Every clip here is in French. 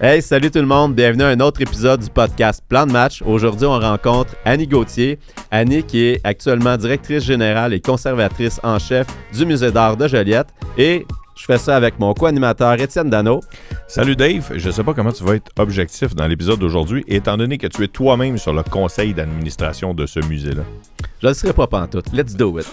Hey, salut tout le monde, bienvenue à un autre épisode du podcast Plan de match. Aujourd'hui, on rencontre Annie Gauthier. Annie qui est actuellement directrice générale et conservatrice en chef du Musée d'art de Joliette. Et je fais ça avec mon co-animateur Étienne Dano. Salut Dave, je ne sais pas comment tu vas être objectif dans l'épisode d'aujourd'hui, étant donné que tu es toi-même sur le conseil d'administration de ce musée-là. Je ne le serai pas pantoute. Let's do it.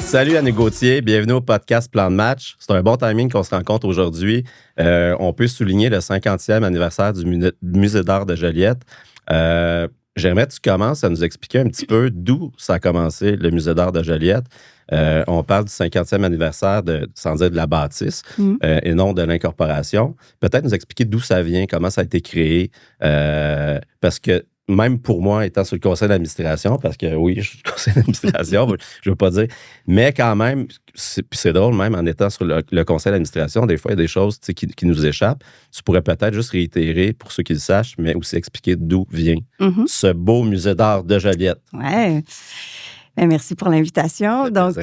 Salut Annie Gauthier, bienvenue au podcast Plan de match. C'est un bon timing qu'on se rencontre aujourd'hui. On peut souligner le 50e anniversaire du Musée d'art de Joliette. J'aimerais que tu commences à nous expliquer un petit peu d'où ça a commencé, le Musée d'art de Joliette. On parle du 50e anniversaire, sans dire de la bâtisse, et non de l'incorporation. Peut-être nous expliquer d'où ça vient, comment ça a été créé, parce que même pour moi, étant sur le conseil d'administration, parce que oui, je suis sur le conseil d'administration, je ne veux pas dire, mais quand même, c'est drôle, même en étant sur le conseil d'administration, des fois, il y a des choses qui nous échappent. Tu pourrais peut-être juste réitérer pour ceux qui le sachent, mais aussi expliquer d'où vient ce beau musée d'art de Joliette. Ouais. Merci pour l'invitation. Donc,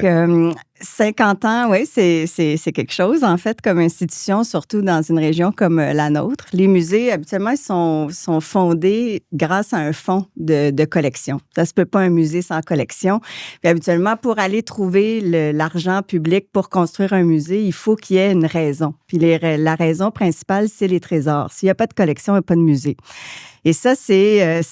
50 ans, oui, c'est quelque chose, en fait, comme institution, surtout dans une région comme la nôtre. Les musées, habituellement, sont fondés grâce à un fonds de collection. Ça se peut pas un musée sans collection. Puis, habituellement, pour aller trouver l'argent public pour construire un musée, il faut qu'il y ait une raison. Puis, la raison principale, c'est les trésors. S'il n'y a pas de collection, il n'y a pas de musée. Et ça, c'est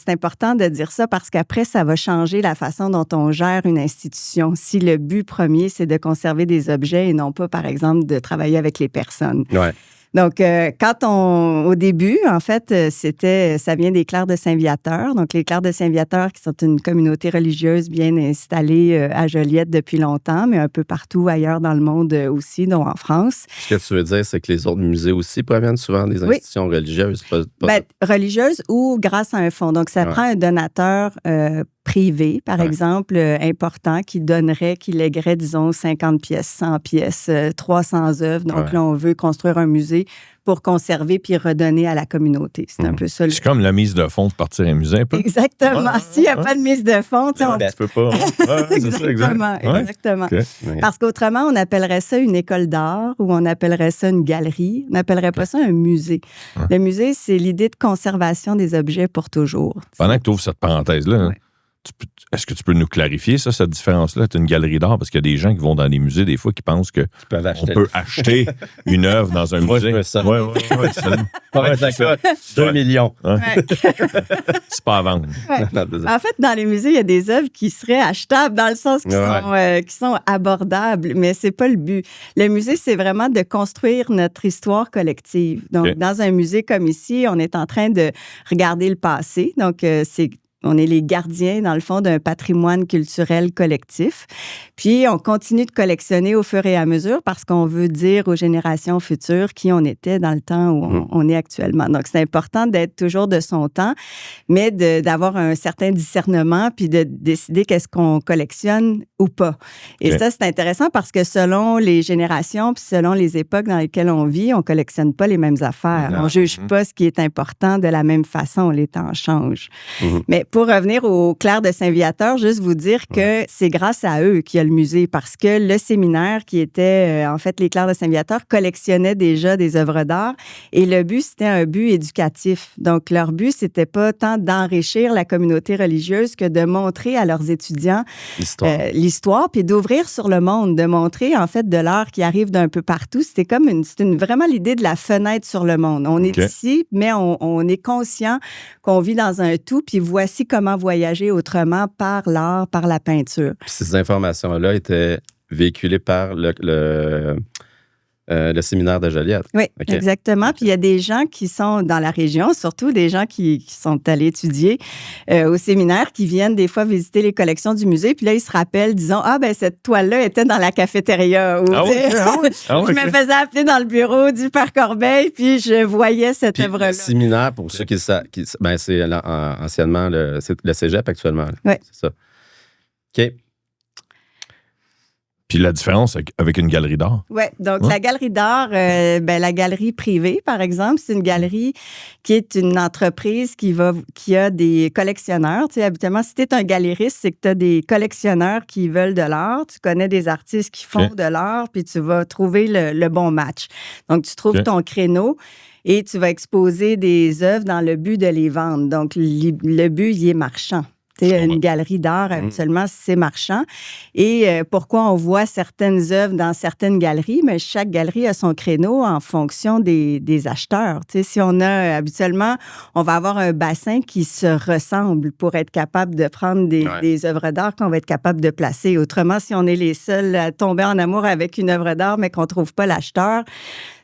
important de dire ça parce qu'après, ça va changer la façon dont on gère une institution. Si le but premier, c'est de conserver des objets et non pas, par exemple, de travailler avec les personnes. Ouais. Donc, au début, en fait, ça vient des Clercs de Saint-Viateur. Donc, les Clercs de Saint-Viateur, qui sont une communauté religieuse bien installée à Joliette depuis longtemps, mais un peu partout ailleurs dans le monde aussi, dont en France. Ce que tu veux dire, c'est que les autres musées aussi proviennent souvent des institutions religieuses. Religieuses ou grâce à un fonds. Donc, ça prend un donateur privé, par exemple, important, qui lèguerait, disons, 50 pièces, 100 pièces, 300 œuvres. Donc là, on veut construire un musée pour conserver puis redonner à la communauté. C'est un peu ça. C'est comme la mise de fonds de partir un musée, un peu. Exactement. S'il n'y a pas de mise de fonds, tu peux pas. Exactement. Okay. Parce qu'autrement, on appellerait ça une école d'art ou on appellerait ça une galerie. On n'appellerait pas ça un musée. Le musée, c'est l'idée de conservation des objets pour toujours. Pendant que tu ouvres cette parenthèse-là, est-ce que tu peux nous clarifier ça, cette différence-là? C'est une galerie d'art, parce qu'il y a des gens qui vont dans des musées, des fois, qui pensent qu'on peut acheter une œuvre dans un musée. Moi, je veux ça. Oui. 2 millions. C'est pas à vendre. En fait, dans les musées, il y a des œuvres qui seraient achetables dans le sens qui sont abordables, mais c'est pas le but. Le musée, c'est vraiment de construire notre histoire collective. Donc, dans un musée comme ici, on est en train de regarder le passé. Donc, on est les gardiens, dans le fond, d'un patrimoine culturel collectif. Puis, on continue de collectionner au fur et à mesure parce qu'on veut dire aux générations futures qui on était dans le temps où on est actuellement. Donc, c'est important d'être toujours de son temps, mais d'avoir un certain discernement puis de décider qu'est-ce qu'on collectionne ou pas. Et ça, c'est intéressant parce que selon les générations puis selon les époques dans lesquelles on vit, on collectionne pas les mêmes affaires. On juge pas ce qui est important de la même façon. Les temps changent. Mais pour revenir aux Clercs de Saint-Viateur, juste vous dire que c'est grâce à eux qu'il y a le musée parce que le séminaire qui était, en fait, les Clercs de Saint-Viateur collectionnaient déjà des œuvres d'art et le but, c'était un but éducatif. Donc, leur but, c'était pas tant d'enrichir la communauté religieuse que de montrer à leurs étudiants l'histoire puis d'ouvrir sur le monde, de montrer, en fait, de l'art qui arrive d'un peu partout. C'était vraiment l'idée de la fenêtre sur le monde. On est ici, mais on est conscient qu'on vit dans un tout puis voici comment voyager autrement par l'art, par la peinture. Puis ces informations-là étaient véhiculées par le séminaire de Joliette. Oui, exactement. Puis il y a des gens qui sont dans la région, surtout des gens qui sont allés étudier au séminaire, qui viennent des fois visiter les collections du musée. Puis là, ils se rappellent, disons, cette toile-là était dans la cafétéria. Ou, je me faisais appeler dans le bureau du Père Corbeil, puis je voyais cette œuvre-là. Le séminaire, pour ceux qui savent, c'est anciennement le cégep actuellement. Oui. C'est ça. OK. Puis la différence avec une galerie d'art? Oui, donc la galerie d'art, la galerie privée, par exemple, c'est une galerie qui est une entreprise qui a des collectionneurs. Tu sais, habituellement, si tu es un galériste, c'est que tu as des collectionneurs qui veulent de l'art, tu connais des artistes qui font de l'art, puis tu vas trouver le bon match. Donc, tu trouves ton créneau et tu vas exposer des œuvres dans le but de les vendre. Donc, le but, il est marchand. Une galerie d'art, habituellement, c'est marchand. Et pourquoi on voit certaines œuvres dans certaines galeries? Mais chaque galerie a son créneau en fonction des acheteurs. T'sais, si on a, habituellement, on va avoir un bassin qui se ressemble pour être capable de prendre des œuvres d'art qu'on va être capable de placer. Autrement, si on est les seuls à tomber en amour avec une œuvre d'art, mais qu'on ne trouve pas l'acheteur,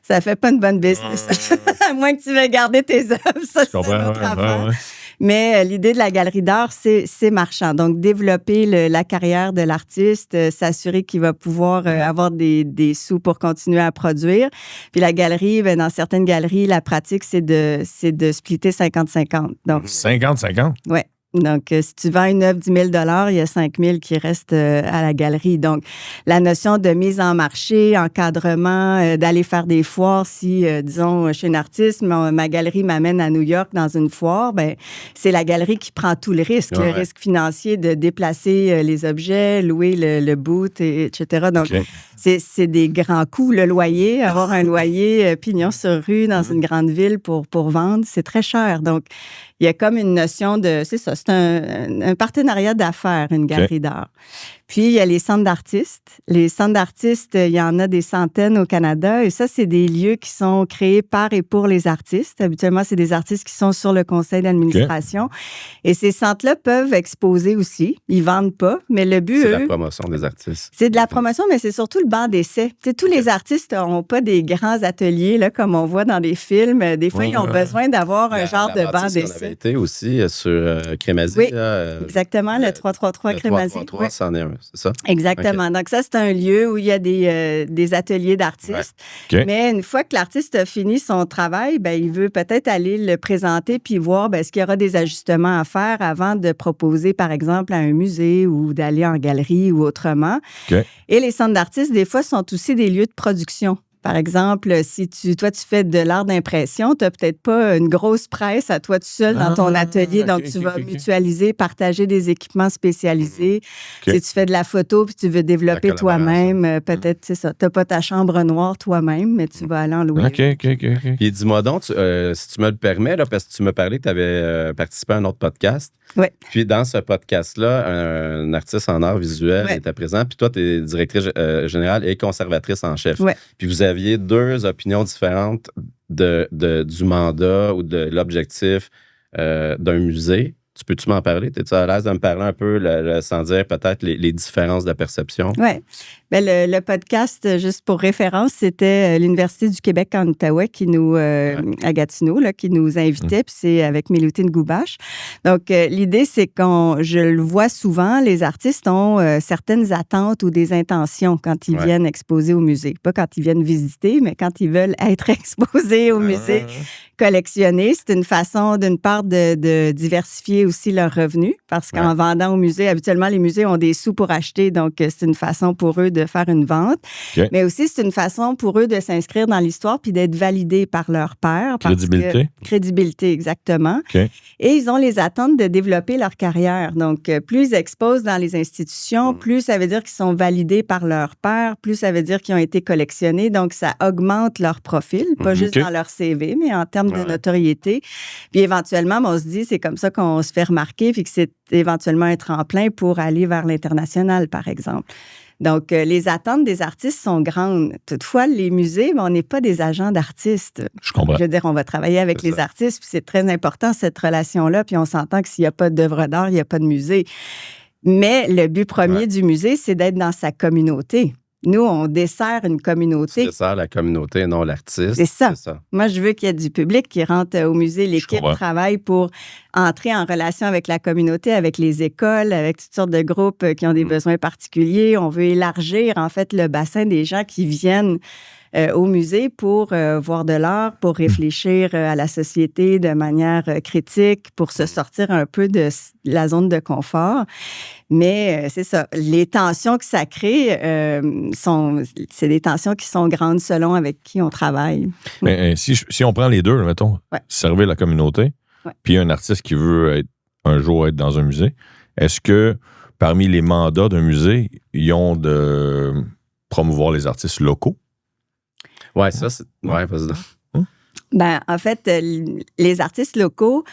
ça fait pas une bonne business. À moins que tu veuilles garder tes œuvres, ça, c'est une autre affaire. Mais l'idée de la galerie d'art, c'est marchand. Donc, développer la carrière de l'artiste, s'assurer qu'il va pouvoir avoir des sous pour continuer à produire. Puis la galerie, dans certaines galeries, la pratique, c'est de splitter 50-50. Donc 50-50? Oui. Donc, si tu vends une œuvre 10 000 $, il y a 5 000 qui restent à la galerie. Donc, la notion de mise en marché, encadrement, d'aller faire des foires, si, disons, je suis une artiste, ma galerie m'amène à New York dans une foire, c'est la galerie qui prend tout le risque, le risque financier de déplacer les objets, louer le boot, etc. Donc, c'est des grands coûts, le loyer, avoir un loyer pignon sur rue dans une grande ville pour vendre, c'est très cher. Donc, il y a comme une notion c'est un partenariat d'affaires, une galerie d'art. Puis, il y a les centres d'artistes. Les centres d'artistes, il y en a des centaines au Canada. Et ça, c'est des lieux qui sont créés par et pour les artistes. Habituellement, c'est des artistes qui sont sur le conseil d'administration. Et ces centres-là peuvent exposer aussi. Ils vendent pas, mais le but, c'est de la promotion des artistes. C'est de la promotion, mais c'est surtout le banc d'essai. Tu sais, tous les artistes n'ont pas des grands ateliers, là, comme on voit dans des films. Des fois, ils ont besoin d'avoir un genre de banc d'essai. On avait été aussi sur Crémazie. Oui, exactement, le 333 Crémazie. Le 333, c'en est un. C'est ça? Exactement. Donc, ça, c'est un lieu où il y a des ateliers d'artistes. Mais une fois que l'artiste a fini son travail, il veut peut-être aller le présenter puis voir est-ce qu'il y aura des ajustements à faire avant de proposer, par exemple, à un musée ou d'aller en galerie ou autrement. Et les centres d'artistes, des fois, sont aussi des lieux de production. Par exemple, si toi, tu fais de l'art d'impression, tu n'as peut-être pas une grosse presse à toi tout seul dans ton atelier. Donc, tu vas mutualiser, partager des équipements spécialisés. Si tu fais de la photo puis tu veux développer toi-même, peut-être, c'est ça. Tu n'as pas ta chambre noire toi-même, mais tu vas aller en louer. OK. Puis dis-moi donc, si tu me le permets, là, parce que tu me parlais que tu avais participé à un autre podcast. Oui. Puis dans ce podcast-là, un artiste en art visuel était présent. Puis toi, tu es directrice générale et conservatrice en chef. Puis vous aviez deux opinions différentes du mandat ou de l'objectif d'un musée. Tu peux-tu m'en parler? Es-tu à l'aise de me parler un peu, sans dire peut-être les différences de perception? Oui. Le podcast, juste pour référence, c'était l'Université du Québec en Outaouais à Gatineau, là, qui nous invitait, puis c'est avec Méloutine Goubache. Donc, l'idée, c'est je le vois souvent, les artistes ont certaines attentes ou des intentions quand ils viennent exposer au musée. Pas quand ils viennent visiter, mais quand ils veulent être exposés au musée, collectionner. C'est une façon, d'une part, de diversifier aussi leurs revenus, parce qu'en vendant au musée, habituellement, les musées ont des sous pour acheter, donc c'est une façon pour eux de faire une vente. Mais aussi, c'est une façon pour eux de s'inscrire dans l'histoire puis d'être validés par leur pairs. Crédibilité, exactement. Et ils ont les attentes de développer leur carrière. Donc, plus ils exposent dans les institutions, plus ça veut dire qu'ils sont validés par leurs pairs, plus ça veut dire qu'ils ont été collectionnés. Donc, ça augmente leur profil, pas juste dans leur CV, mais en termes de notoriété. Puis éventuellement, on se dit, c'est comme ça qu'on se fait remarquer, puis que c'est éventuellement un tremplin pour aller vers l'international, par exemple. Donc, les attentes des artistes sont grandes. Toutefois, les musées, on n'est pas des agents d'artistes. Je comprends. Je veux dire, on va travailler avec les artistes, puis c'est très important, cette relation-là, puis on s'entend que s'il n'y a pas d'œuvre d'art, il n'y a pas de musée. Mais le but premier du musée, c'est d'être dans sa communauté. Nous, on dessert une communauté. Tu desserres la communauté, non l'artiste. C'est ça. Moi, je veux qu'il y ait du public qui rentre au musée. L'équipe travaille pour entrer en relation avec la communauté, avec les écoles, avec toutes sortes de groupes qui ont des besoins particuliers. On veut élargir, en fait, le bassin des gens qui viennent au musée pour voir de l'art, pour réfléchir à la société de manière critique, pour se sortir un peu de la zone de confort. Mais c'est ça, les tensions que ça crée, c'est des tensions qui sont grandes selon avec qui on travaille. Mais, si on prend les deux, mettons, servir la communauté, puis un artiste qui veut un jour être dans un musée, est-ce que parmi les mandats d'un musée, ils ont de promouvoir les artistes locaux? Oui, ça, c'est... Oui, vas-y. Ben, en fait, les artistes locaux,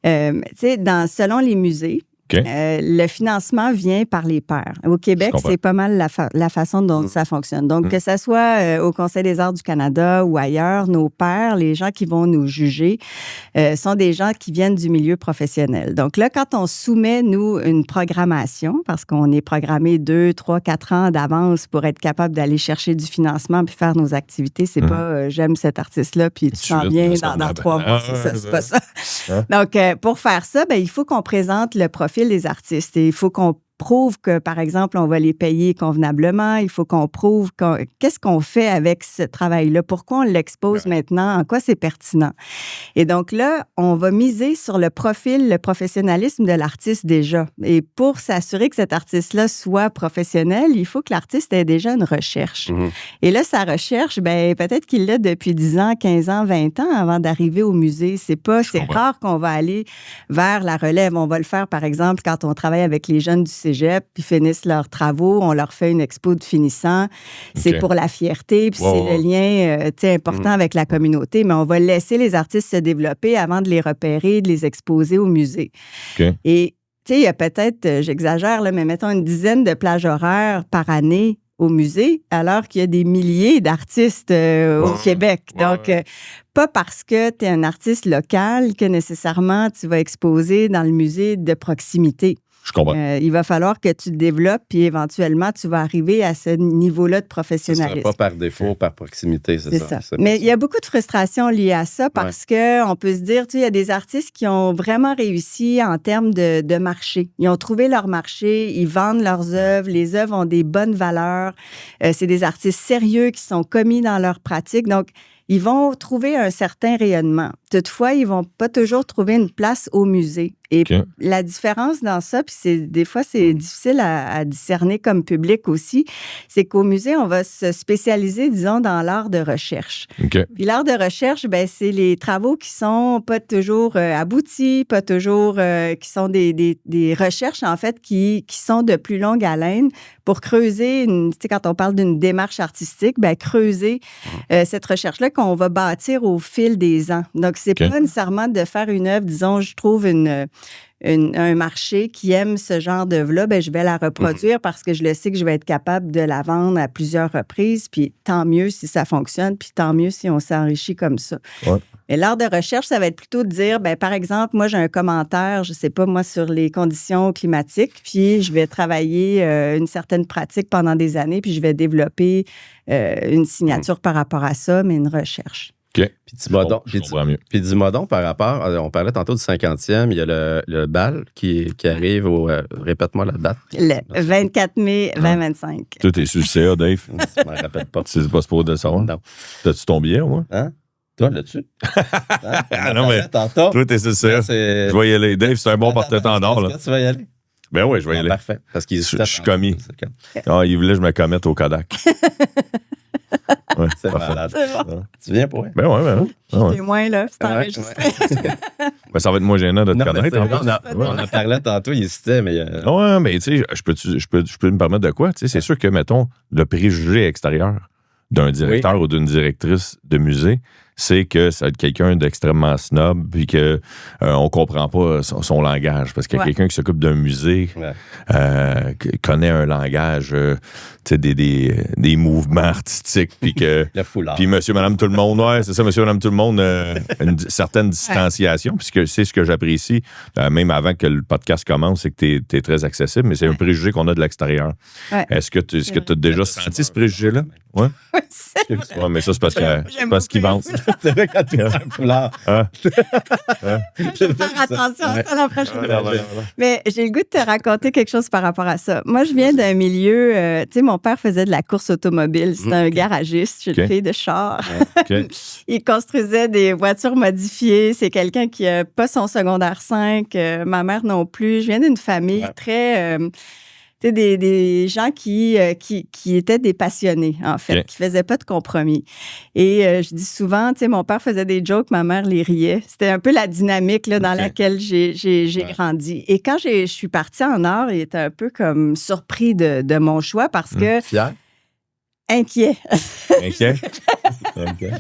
tu sais, selon les musées, le financement vient par les pairs. Au Québec, c'est pas mal la façon dont ça fonctionne. Donc, que ça soit au Conseil des arts du Canada ou ailleurs, nos pairs, les gens qui vont nous juger, sont des gens qui viennent du milieu professionnel. Donc là, quand on soumet, nous, une programmation, parce qu'on est programmé 2, 3, 4 ans d'avance pour être capable d'aller chercher du financement puis faire nos activités, c'est pas j'aime cet artiste-là puis tu s'en viens dans 3 mois. C'est pas ça. Donc, pour faire ça, ben, il faut qu'on présente le profil des artistes et il faut qu'on prouve que, par exemple, on va les payer convenablement. Il faut qu'on prouve qu'est-ce qu'on fait avec ce travail-là, pourquoi on l'expose maintenant, en quoi c'est pertinent. Et donc là, on va miser sur le profil, le professionnalisme de l'artiste déjà. Et pour s'assurer que cet artiste-là soit professionnel, il faut que l'artiste ait déjà une recherche. Et là, sa recherche, ben peut-être qu'il l'a depuis 10 ans, 15 ans, 20 ans avant d'arriver au musée. C'est rare qu'on va aller vers la relève. On va le faire, par exemple, quand on travaille avec les jeunes du cégep, puis finissent leurs travaux, on leur fait une expo de finissant. C'est pour la fierté, puis c'est le lien important avec la communauté, mais on va laisser les artistes se développer avant de les repérer, de les exposer au musée. Et tu sais, il y a peut-être, j'exagère, là, mais mettons une dizaine de plages horaires par année au musée, alors qu'il y a des milliers d'artistes au Québec. Donc, pas parce que tu es un artiste local que nécessairement tu vas exposer dans le musée de proximité. Je comprends. Il va falloir que tu te développes, puis éventuellement, tu vas arriver à ce niveau-là de professionnalisme. Ce ne sera pas par défaut, par proximité, c'est ça. Mais il y a beaucoup de frustration liée à ça parce qu'on peut se dire, tu sais, il y a des artistes qui ont vraiment réussi en termes de marché. Ils ont trouvé leur marché, ils vendent leurs œuvres, les œuvres ont des bonnes valeurs. C'est des artistes sérieux qui sont commis dans leur pratique. Donc, ils vont trouver un certain rayonnement. Toutefois, ils vont pas toujours trouver une place au musée. Et la différence dans ça, puis des fois, c'est difficile à discerner comme public aussi, c'est qu'au musée, on va se spécialiser, disons, dans l'art de recherche. Puis l'art de recherche, ben c'est les travaux qui sont pas toujours aboutis, pas toujours... qui sont des recherches, en fait, qui sont de plus longue haleine pour creuser, tu sais, quand on parle d'une démarche artistique, ben creuser cette recherche-là qu'on va bâtir au fil des ans. Donc, c'est pas nécessairement de faire une œuvre, disons, je trouve un marché qui aime ce genre d'œuvre-là, ben je vais la reproduire parce que je le sais que je vais être capable de la vendre à plusieurs reprises, puis tant mieux si ça fonctionne, puis tant mieux si on s'enrichit comme ça. Mais l'art de recherche, ça va être plutôt de dire, ben par exemple, moi, j'ai un commentaire, je sais pas, moi, sur les conditions climatiques, puis je vais travailler une certaine pratique pendant des années, puis je vais développer une signature par rapport à ça, mais une recherche. Puis dis-moi donc, par rapport, on parlait tantôt du 50e, il y a le bal qui arrive répète-moi la date. Le 24 mai 2025. Tout est sur le CA, Dave. Je m'en rappelle pas. C'est pas supposé de savoir. Non. T'as-tu ton billet, moi? Hein? Toi, là-dessus? Non, mais toi, t'es sur le CA. Je vais y aller. Dave, c'est un bon porte-étendard, là. Tu vas y aller? Ben oui, je vais y aller. Parfait. Parce qu'il je suis commis. Il voulait que je me commette au Kodak. C'est malade. C'est bon. Tu viens pour rien? Ben oui. T'es moins là, c'est enregistré. Ben, ça va être moins gênant de te connaître. On en parlait tantôt, il hésitait, mais... Oui, mais tu sais, je peux me permettre de quoi? Tu sais, c'est sûr que, mettons, le préjugé extérieur d'un directeur ou d'une directrice de musée, c'est que ça va être quelqu'un d'extrêmement snob puis qu'on ne comprend pas son langage. Parce que quelqu'un qui s'occupe d'un musée connaît un langage, des mouvements artistiques. Puis que le foulard. Puis monsieur, madame, tout le monde, c'est ça, monsieur, madame, tout le monde, une certaine distanciation. Puisque c'est ce que j'apprécie, même avant que le podcast commence, c'est que tu es très accessible, mais c'est un préjugé qu'on a de l'extérieur. Est-ce que tu as déjà senti ce préjugé-là? Oui, mais ça, c'est parce qu'ils vendent. C'est vrai quand tu mets un foulard. Je vais faire attention à ça la prochaine fois. Mais j'ai le goût de te raconter quelque chose par rapport à ça. Moi, je viens d'un milieu, tu sais, mon père faisait de la course automobile. C'était un garagiste, je suis une fille de char. Il construisait des voitures modifiées. C'est quelqu'un qui n'a pas son secondaire 5, ma mère non plus. Je viens d'une famille très... tu sais, des gens qui étaient des passionnés, en fait, qui faisaient pas de compromis. Et je dis souvent, tu sais, mon père faisait des jokes, ma mère les riait. C'était un peu la dynamique là, dans laquelle j'ai grandi. Et quand je suis partie en art, il était un peu comme surpris de mon choix parce que... Fier? Inquiet. Inquiet? Inquiet.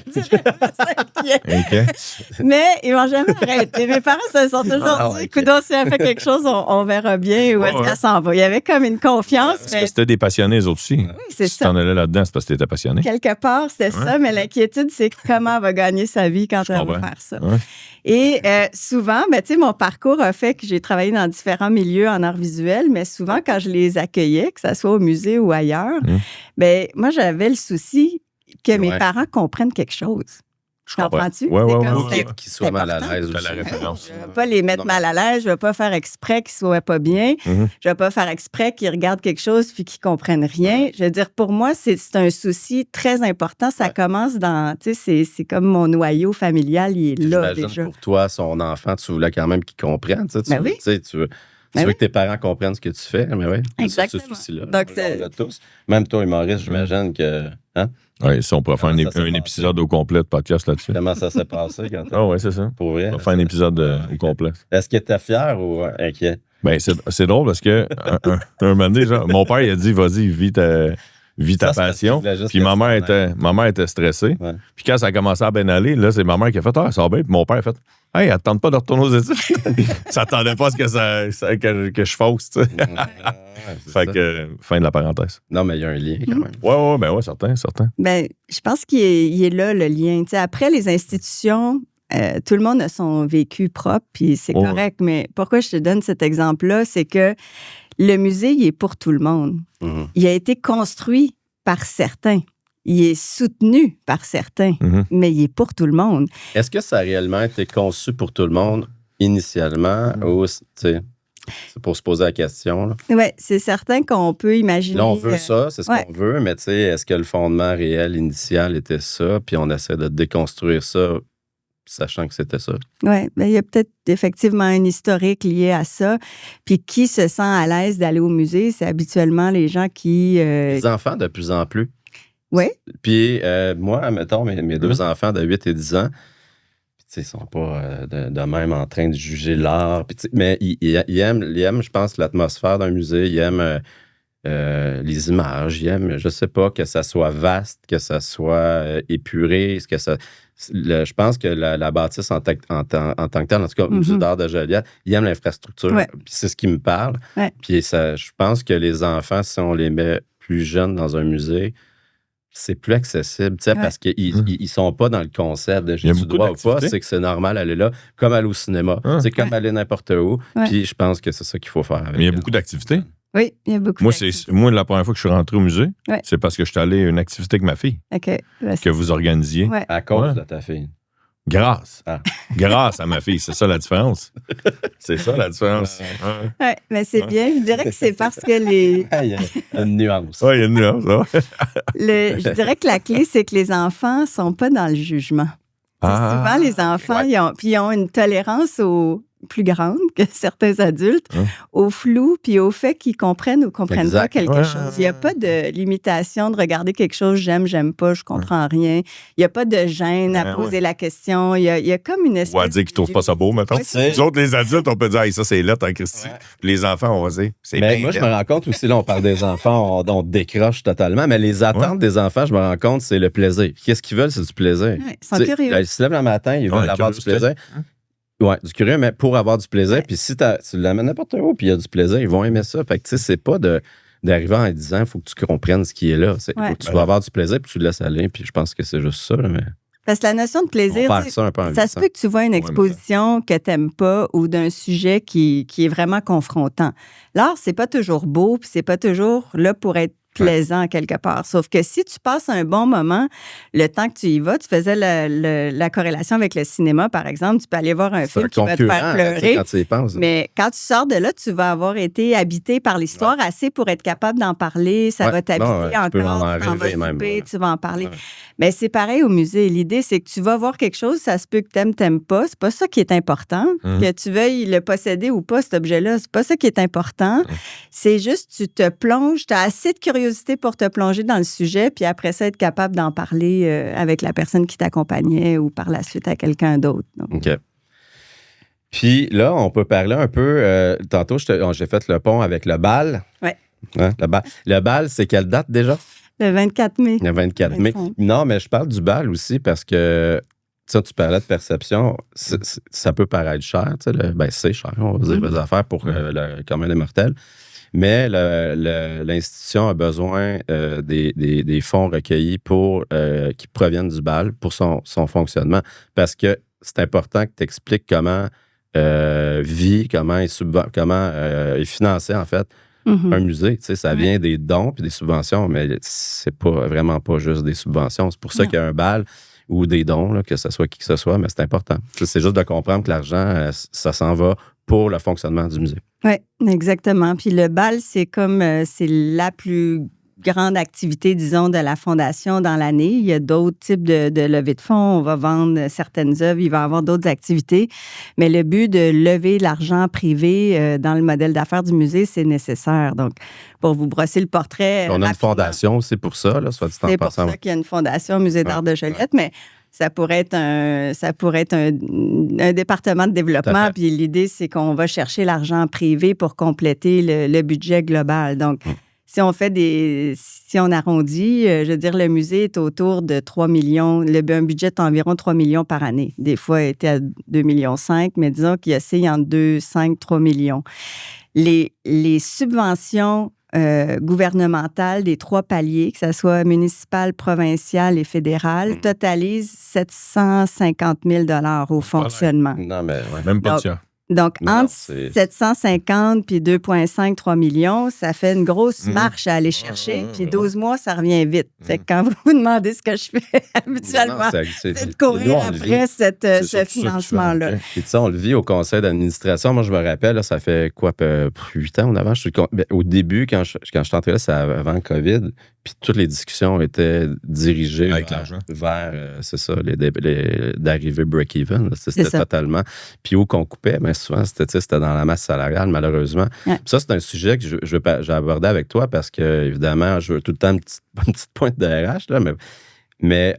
Mais ils m'ont jamais arrêté. Mes parents se sont toujours dit, écoute, si elle fait quelque chose, on verra bien où est-ce qu'elle s'en va. Il y avait comme une confiance. Est-ce que c'était des passionnés, les autres aussi? Oui, c'est ça. Si t'en allais là-dedans, c'est parce que t'étais passionné. Quelque part, c'était ça, mais l'inquiétude, c'est comment elle va gagner sa vie quand elle va faire ça. Ouais. Et souvent, ben, tu sais, mon parcours a fait que j'ai travaillé dans différents milieux en art visuel, mais souvent, quand je les accueillais, que ce soit au musée ou ailleurs, ben moi, j'avais le souci que mes parents comprennent quelque chose. Comprends-tu? Oui. Qu'ils soient mal à l'aise. La référence. Je ne vais pas les mettre mal à l'aise. Je ne vais pas faire exprès qu'ils ne soient pas bien. Je ne vais pas faire exprès qu'ils regardent quelque chose puis qu'ils ne comprennent rien. Je veux dire, pour moi, c'est un souci très important. Ça commence dans... Tu sais, c'est comme mon noyau familial, il est là déjà. Pour toi, son enfant, tu voulais quand même qu'il comprenne. Tu veux que tes parents comprennent ce que tu fais. Mais oui, exactement. Ce souci-là. Donc, on l'a tous. Même toi, Maurice, j'imagine que... Hein? Oui, si on pourrait faire un épisode au complet de podcast là-dessus. Comment ça s'est passé quand Ah oui, c'est ça. Pour vrai. On va faire un épisode au complet. Est-ce que tu étais fier ou inquiet? Ben, c'est drôle parce que un moment donné, genre, mon père il a dit vas-y, vis ta passion. Puis ma mère était stressée. Ouais. Puis quand ça a commencé à bien aller, là, c'est ma mère qui a fait ça va bien. Puis mon père a fait hey, elle tente pas de retourner aux études. Ça attendait pas à ce que je fausse, tu sais. Fait que, fin de la parenthèse. Non, mais il y a un lien quand même. Oui, certain. Ben, je pense qu'il est là, le lien. Tu sais, après, les institutions, tout le monde a son vécu propre, puis c'est correct. Mais pourquoi je te donne cet exemple-là, c'est que le musée, il est pour tout le monde. Il a été construit par certains. Il est soutenu par certains, mais il est pour tout le monde. Est-ce que ça a réellement été conçu pour tout le monde initialement ou, tu sais, c'est pour se poser la question? Oui, c'est certain qu'on peut imaginer... Là, on veut ça, c'est ce qu'on veut, mais tu sais, est-ce que le fondement réel initial était ça, puis on essaie de déconstruire ça, sachant que c'était ça? Oui, bien, il y a peut-être effectivement un historique lié à ça. Puis qui se sent à l'aise d'aller au musée, c'est habituellement les gens qui... Les enfants, de plus en plus. Oui. Puis moi, mettons, mes deux enfants de 8 et 10 ans, ils ne sont pas de même en train de juger l'art. Mais ils aiment, je pense, l'atmosphère d'un musée. Ils aiment les images. Ils aiment, je ne sais pas, que ça soit vaste, que ça soit épuré. Je pense que la bâtisse en tant que telle, en tout cas, le musée d'art de Joliette, ils aiment l'infrastructure. Puis c'est ce qui me parle. Puis je pense que les enfants, si on les met plus jeunes dans un musée, c'est plus accessible, parce qu'ils sont pas dans le concept de j'ai du droit ou pas, c'est que c'est normal aller là, comme aller au cinéma, c'est comme aller n'importe où, puis je pense que c'est ça qu'il faut faire avec. Mais il y a beaucoup d'activités. Oui, il y a beaucoup d'activités. Moi, la première fois que je suis rentré au musée, c'est parce que je suis allé à une activité avec ma fille, que vous organisiez. À cause de ta fille. Grâce à ma fille, c'est ça la différence. C'est ça la différence. Oui, mais c'est bien. Je dirais que c'est parce que les... Il y a une nuance. Oui, il y a une nuance. Je dirais que la clé, c'est que les enfants ne sont pas dans le jugement. Souvent, les enfants, ils ont une tolérance au plus grande que certains adultes, au flou puis au fait qu'ils comprennent ou comprennent pas quelque chose. Il n'y a pas de limitation de regarder quelque chose, j'aime pas, je comprends rien. Il n'y a pas de gêne à poser la question. Il y a comme une espèce... On va dire qu'ils ne trouvent pas ça beau, mettons. Nous autres, les adultes, on peut dire, hey, ça, c'est là, tant Christy. Puis les enfants, on va dire, c'est bien. Moi, je me rends compte aussi, là, on parle des enfants, on décroche totalement, mais les attentes des enfants, je me rends compte, c'est le plaisir. Qu'est-ce qu'ils veulent, c'est du plaisir. Ils sont curieux. Ils se lèvent le matin, ils veulent avoir du plaisir. Oui, du curieux, mais pour avoir du plaisir. Puis si tu l'amènes n'importe où, puis il y a du plaisir, ils vont aimer ça. Fait que, tu sais, c'est pas d'arriver en disant, il faut que tu comprennes ce qui est là. Il faut que tu vas avoir du plaisir, puis tu le laisses aller. Puis je pense que c'est juste ça. Là, mais... Parce que la notion de plaisir, ça se peut que tu vois une exposition que tu n'aimes pas ou d'un sujet qui est vraiment confrontant. L'art, c'est pas toujours beau, puis c'est pas toujours là pour être plaisant quelque part. Sauf que si tu passes un bon moment, le temps que tu y vas, tu faisais la corrélation avec le cinéma, par exemple, tu peux aller voir un film qui va te faire pleurer. Quand tu y penses. Mais quand tu sors de là, tu vas avoir été habité par l'histoire assez pour être capable d'en parler. Ça va t'habiter encore. Tu vas en parler. Ouais. Mais c'est pareil au musée. L'idée, c'est que tu vas voir quelque chose, ça se peut que t'aimes pas. C'est pas ça qui est important. Que tu veuilles le posséder ou pas, cet objet-là, c'est pas ça qui est important. C'est juste, tu te plonges, tu as assez de curiosité pour te plonger dans le sujet, puis après ça, être capable d'en parler avec la personne qui t'accompagnait ou par la suite à quelqu'un d'autre. Donc. OK. Puis là, on peut parler un peu, tantôt, j'ai fait le pont avec le bal. Oui. Hein, le bal, c'est quelle date déjà? Le 24 mai. Le 24 mai. Non, mais je parle du bal aussi parce que tu parlais de perception. Ça peut paraître cher. C'est cher, on va dire, les affaires pour le commun des mortels. Mais l'institution a besoin des fonds recueillis qui proviennent du bal pour son fonctionnement. Parce que c'est important que tu expliques comment vit, comment est financé, en fait, un musée. Ça vient des dons et des subventions, mais c'est vraiment pas juste des subventions. C'est pour ça qu'il y a un bal ou des dons, là, que ce soit qui que ce soit, mais c'est important. C'est juste de comprendre que l'argent, ça s'en va pour le fonctionnement du musée. Oui, exactement. Puis le bal, c'est la plus grande activité, disons, de la Fondation dans l'année. Il y a d'autres types de levées de fonds. On va vendre certaines œuvres. Il va y avoir d'autres activités. Mais le but de lever l'argent privé dans le modèle d'affaires du musée, c'est nécessaire. Donc, pour vous brosser le portrait... On a une fondation aussi pour ça, là, soit dit en passant. C'est pour ça qu'il y a une fondation au Musée d'art de Joliette, mais ça pourrait être un département de développement. Puis l'idée, c'est qu'on va chercher l'argent privé pour compléter le budget global. Donc, si on arrondit, je veux dire, le musée est autour de 3 millions, un budget d'environ 3 millions par année. Des fois, il était à 2,5 millions, mais disons qu'il oscille entre 2, 5, 3 millions. Les subventions gouvernementales des 3 paliers, que ce soit municipal, provincial et fédéral, totalisent 750 000 $ au fonctionnement. Non, mais même pas de ça. Donc, entre 750 puis 2,5, 3 millions, ça fait une grosse marche à aller chercher. Puis 12 mois, ça revient vite. Fait que quand vous vous demandez ce que je fais habituellement, c'est de courir après ce financement-là. Et ça, on le vit au conseil d'administration. Moi, je me rappelle, là, ça fait quoi, 8 ans en avant? Au début, quand je suis entré là, c'est avant le COVID. Puis toutes les discussions étaient dirigées vers c'est ça, d'arriver break-even. C'était totalement. Puis où qu'on coupait, mais souvent, c'était dans la masse salariale, malheureusement. Ouais. Puis ça, c'est un sujet que j'ai abordé avec toi parce que, évidemment, je veux tout le temps une petite pointe de RH, là, mais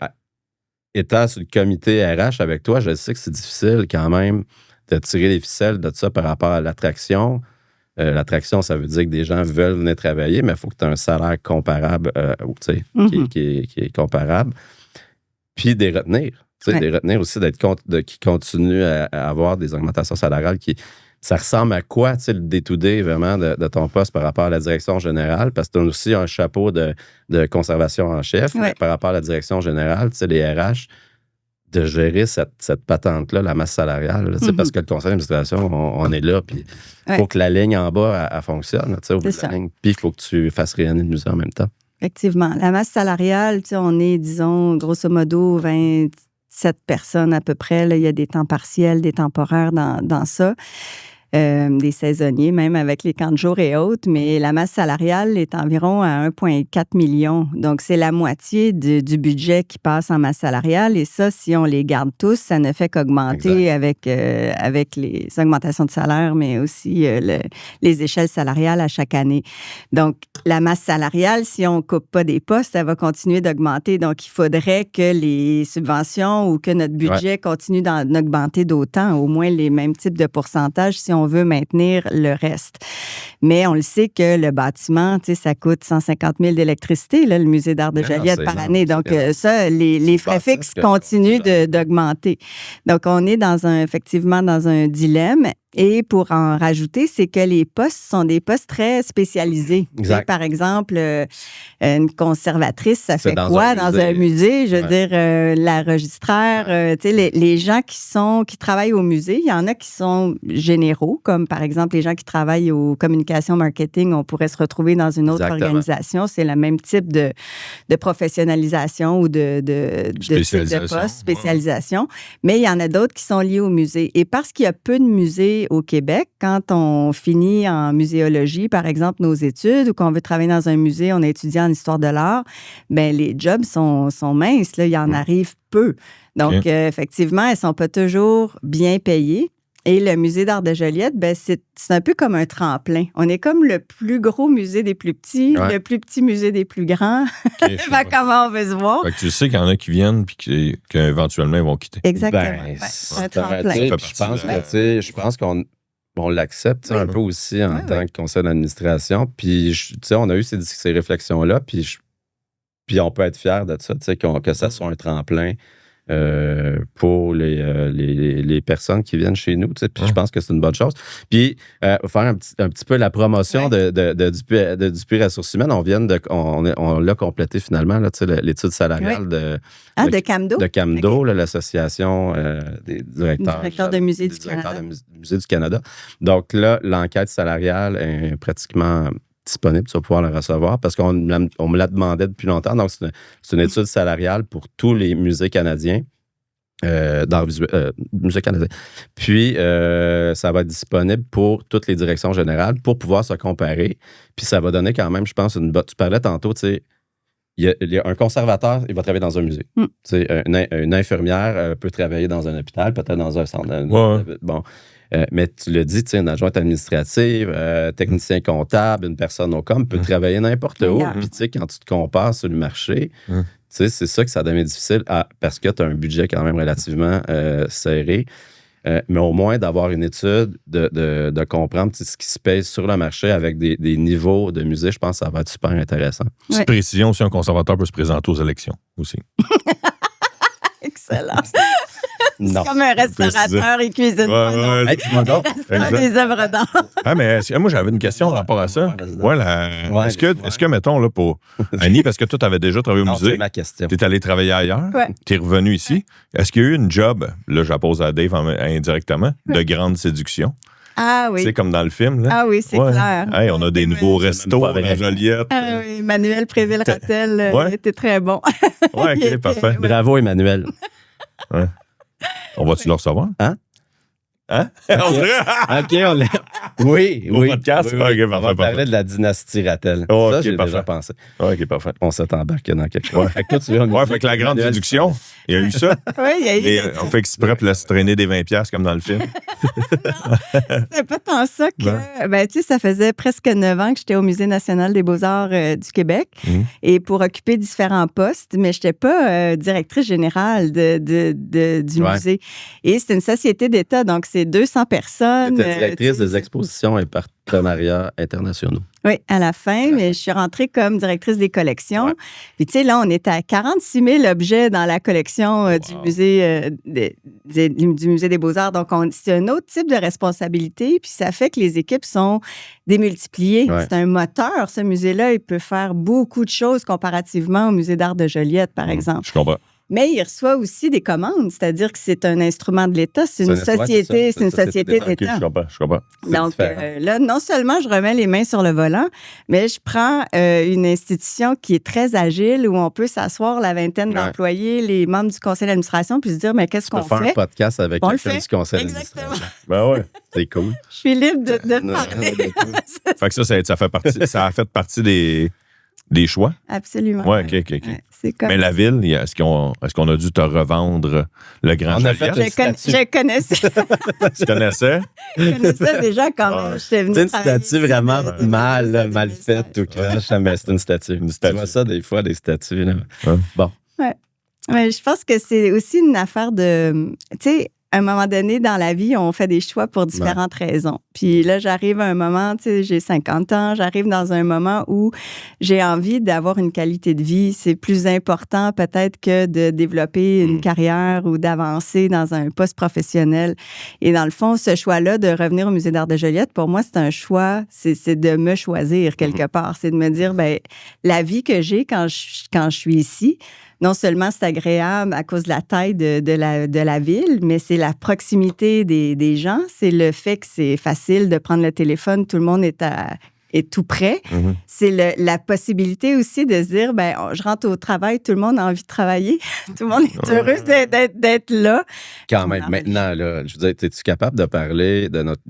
étant sur le comité RH avec toi, je sais que c'est difficile quand même de tirer les ficelles de ça par rapport à l'attraction. L'attraction, ça veut dire que des gens veulent venir travailler, mais il faut que tu aies un salaire comparable, qui est comparable. Puis des retenir. Des retenir aussi, qui continuent à avoir des augmentations salariales. Ça ressemble à quoi, le day-to-day vraiment de ton poste par rapport à la direction générale? Parce que tu as aussi un chapeau de conservation en chef. Mais par rapport à la direction générale, les RH, de gérer cette patente-là, la masse salariale. Parce que le conseil d'administration, on est là, puis il faut que la ligne en bas, elle fonctionne, au bout de la ligne. Puis il faut que tu fasses rayonner le musée en même temps. Effectivement. La masse salariale, on est, disons, grosso modo, 27 personnes à peu près. Là. Il y a des temps partiels, des temporaires dans ça. Des saisonniers, même avec les camps de jour et autres, mais la masse salariale est environ à 1,4 million. Donc, c'est la moitié du budget qui passe en masse salariale. Et ça, si on les garde tous, ça ne fait qu'augmenter avec les augmentations de salaire, mais aussi les échelles salariales à chaque année. Donc, la masse salariale, si on ne coupe pas des postes, ça va continuer d'augmenter. Donc, il faudrait que les subventions ou que notre budget continue d'augmenter d'autant, au moins les mêmes types de pourcentages si on veut maintenir le reste. Mais on le sait que le bâtiment, ça coûte 150 000 d'électricité, là, le musée d'art de Joliette par année. Donc, ça, les frais fixes continuent d'augmenter. Donc, on est effectivement dans un dilemme. Et pour en rajouter, c'est que les postes sont des postes très spécialisés. Exact. Par exemple, une conservatrice, ça fait dans quoi un dans musée. un musée? Je veux Ouais. dire, la registraire, tu sais, les gens qui travaillent au musée, il y en a qui sont généraux, comme par exemple les gens qui travaillent aux communications marketing, on pourrait se retrouver dans une autre Exactement. organisation. C'est le même type de professionnalisation ou de Spécialisation. type de poste, spécialisation. Mais il y en a d'autres qui sont liés au musée. Et parce qu'il y a peu de musées au Québec, quand on finit en muséologie, par exemple, nos études, ou qu'on veut travailler dans un musée, on est étudiant en histoire de l'art, bien, les jobs sont minces. Là, il y en arrive peu. Donc, effectivement, elles ne sont pas toujours bien payées. Et le musée d'art de Joliette, ben c'est un peu comme un tremplin. On est comme le plus gros musée des plus petits, Ouais. le plus petit musée des plus grands. OK, je Fait comprends. comment on veut se voir. Fait que tu sais qu'il y en a qui viennent puis qu'éventuellement, ils vont quitter. Exactement. Ben, Ouais, c'est un tremplin. tu sais, Ça fait puis partie je pense qu'on l'accepte tu sais, un peu aussi en tant que conseil d'administration. Puis, tu sais, on a eu ces réflexions-là, puis on peut être fier de ça, tu sais, que ça soit un tremplin pour les personnes qui viennent chez nous. Tu sais, puis je pense que c'est une bonne chose. Puis, faire un petit peu la promotion de Dupuis Ressources Humaines. On l'a complété finalement, là, tu sais, l'étude salariale de Camdo. de Camdo, là, l'association des directeurs de musées des du directeurs Canada. de musées du Canada. Donc là, l'enquête salariale est pratiquement disponible, tu vas pouvoir la recevoir parce qu'on me la demandait depuis longtemps. Donc, c'est une étude salariale pour tous les musées canadiens. Musée canadien. Puis, ça va être disponible pour toutes les directions générales pour pouvoir se comparer. Puis, ça va donner quand même, je pense, tu parlais tantôt, tu sais, il y a un conservateur, il va travailler dans un musée. Tu sais, une infirmière peut travailler dans un hôpital, peut-être dans un centre. Bon. Mais tu l'as dit, tu sais, une adjointe administrative, technicien comptable, une personne au com peut travailler n'importe où. Puis, tu sais, quand tu te compares sur le marché, tu sais, c'est ça que ça devient difficile parce que tu as un budget quand même relativement serré. Mais au moins d'avoir une étude, de comprendre ce qui se paye sur le marché avec des niveaux de musée, je pense que ça va être super intéressant. Petite précision, si un conservateur peut se présenter aux élections aussi. Excellent. Non. C'est comme un restaurateur, il cuisine pas. Non. Hey, dis-moi donc. Il restaure des œuvres d'art. Ah, mais moi, j'avais une question par rapport à ça. Est-ce que, mettons, là, pour Annie, parce que toi, tu avais déjà travaillé au Non, musée, c'est ma question. tu es allé travailler ailleurs, Ouais. tu es revenu ici. Est-ce qu'il y a eu une job, là, je la pose à Dave indirectement, de grande séduction? Ah oui. C'est comme dans le film, là. Ah oui, c'est clair. Hey, on a des nouveaux restos même pas vrai. à Joliette. Ah oui, Manuel Préville-Rattel était très bon. Ouais, Il était- OK, parfait. Bravo, Emmanuel. On va-tu le recevoir? Hein? Hein? OK, on l'a. Oui, Au oui. podcast? Oui, OK, on parfait, va parler parfait. de la dynastie Rattel. Oh, ça, OK, j'ai parfait. déjà pensé. OK, parfait. On s'est embarqué dans quelque chose. Fait que toi, tu veux, Ouais, fait que la grande Emmanuel, séduction, il y a eu ça. Oui, il y a eu. Et on fait exprès pour laisser traîner des 20$ comme dans le film. C'est pas tant ça que. Ben, tu sais, ça faisait presque 9 ans que j'étais au Musée national des beaux-arts du Québec et pour occuper différents postes, mais je n'étais pas directrice générale du musée. Et c'est une société d'État, donc c'est 200 personnes. Tu étais directrice des expositions et partenariats internationaux. Oui, à la fin, mais je suis rentrée comme directrice des collections. Ouais. Puis, tu sais, là, on était à 46 000 objets dans la collection du musée du Musée des Beaux-Arts. Donc, c'est un autre type de responsabilité. Puis, ça fait que les équipes sont démultipliées. Ouais. C'est un moteur, ce musée-là. Il peut faire beaucoup de choses comparativement au Musée d'art de Joliette, par exemple. Je comprends. Mais il reçoit aussi des commandes, c'est-à-dire que c'est un instrument de l'État, c'est une société, c'est une société d'État. OK, je comprends. Donc là, non seulement je remets les mains sur le volant, mais je prends une institution qui est très agile où on peut s'asseoir la vingtaine d'employés, les membres du conseil d'administration, puis se dire, mais qu'est-ce qu'on fait? faire un podcast avec quelqu'un du conseil Exactement. d'administration. Ben ouais. C'est cool. Je suis libre de parler. Fait que ça a fait partie des choix. Absolument. Ouais, OK. Ouais, c'est comme... Mais la ville, est-ce qu'on a dû te revendre le Grand On a Joliette? fait Je connaissais Tu connaissais? déjà quand j'étais venue C'est une travailler statue ici, vraiment de- mal faite ou croche, mais c'est une statue. Tu vois ça des fois, des statues. Là. Ouais. Bon. Ouais, je pense que c'est aussi une affaire de... Tu sais, à un moment donné, dans la vie, on fait des choix pour différentes raisons. Puis là, j'arrive à un moment, tu sais, j'ai 50 ans, j'arrive dans un moment où j'ai envie d'avoir une qualité de vie. C'est plus important peut-être que de développer une carrière ou d'avancer dans un poste professionnel. Et dans le fond, ce choix-là de revenir au Musée d'art de Joliette, pour moi, c'est un choix, c'est de me choisir quelque part. C'est de me dire, ben la vie que j'ai quand je suis ici, non seulement c'est agréable à cause de la taille de la ville, mais c'est la proximité des gens. C'est le fait que c'est facile de prendre le téléphone, tout le monde est tout près. C'est la possibilité aussi de se dire, ben je rentre au travail, tout le monde a envie de travailler. Tout le monde est heureux d'être là. Quand même, maintenant, là, je veux dire, es-tu capable de parler de notre...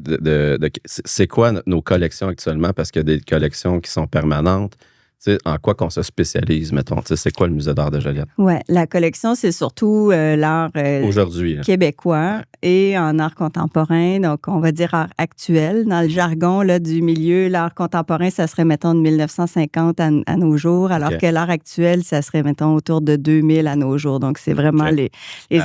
c'est quoi nos collections actuellement? Parce qu'il y a des collections qui sont permanentes. Tu sais, en quoi qu'on se spécialise, mettons? Tu sais, c'est quoi le Musée d'art de Joliette? Oui, la collection, c'est surtout l'art aujourd'hui, québécois et en art contemporain, donc on va dire art actuel. Dans le jargon là, du milieu, l'art contemporain, ça serait, mettons, de 1950 à nos jours, alors que l'art actuel, ça serait, mettons, autour de 2000 à nos jours. Donc, c'est vraiment les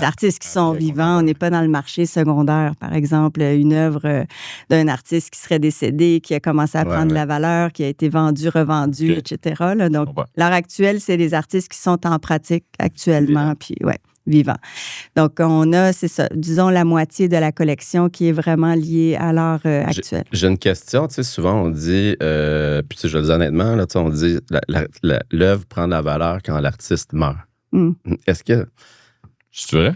artistes qui sont vivants. On n'est pas dans le marché secondaire, par exemple, une œuvre d'un artiste qui serait décédé, qui a commencé à prendre de la valeur, qui a été vendu, revendu, etc. Là. Donc, l'art actuel, c'est des artistes qui sont en pratique actuellement, puis vivants. Donc, on a, c'est ça, disons la moitié de la collection qui est vraiment liée à l'art actuel. J'ai une question, tu sais, souvent on dit, puis je le dis honnêtement, là, on dit l'œuvre prend de la valeur quand l'artiste meurt. Est-ce que... C'est vrai?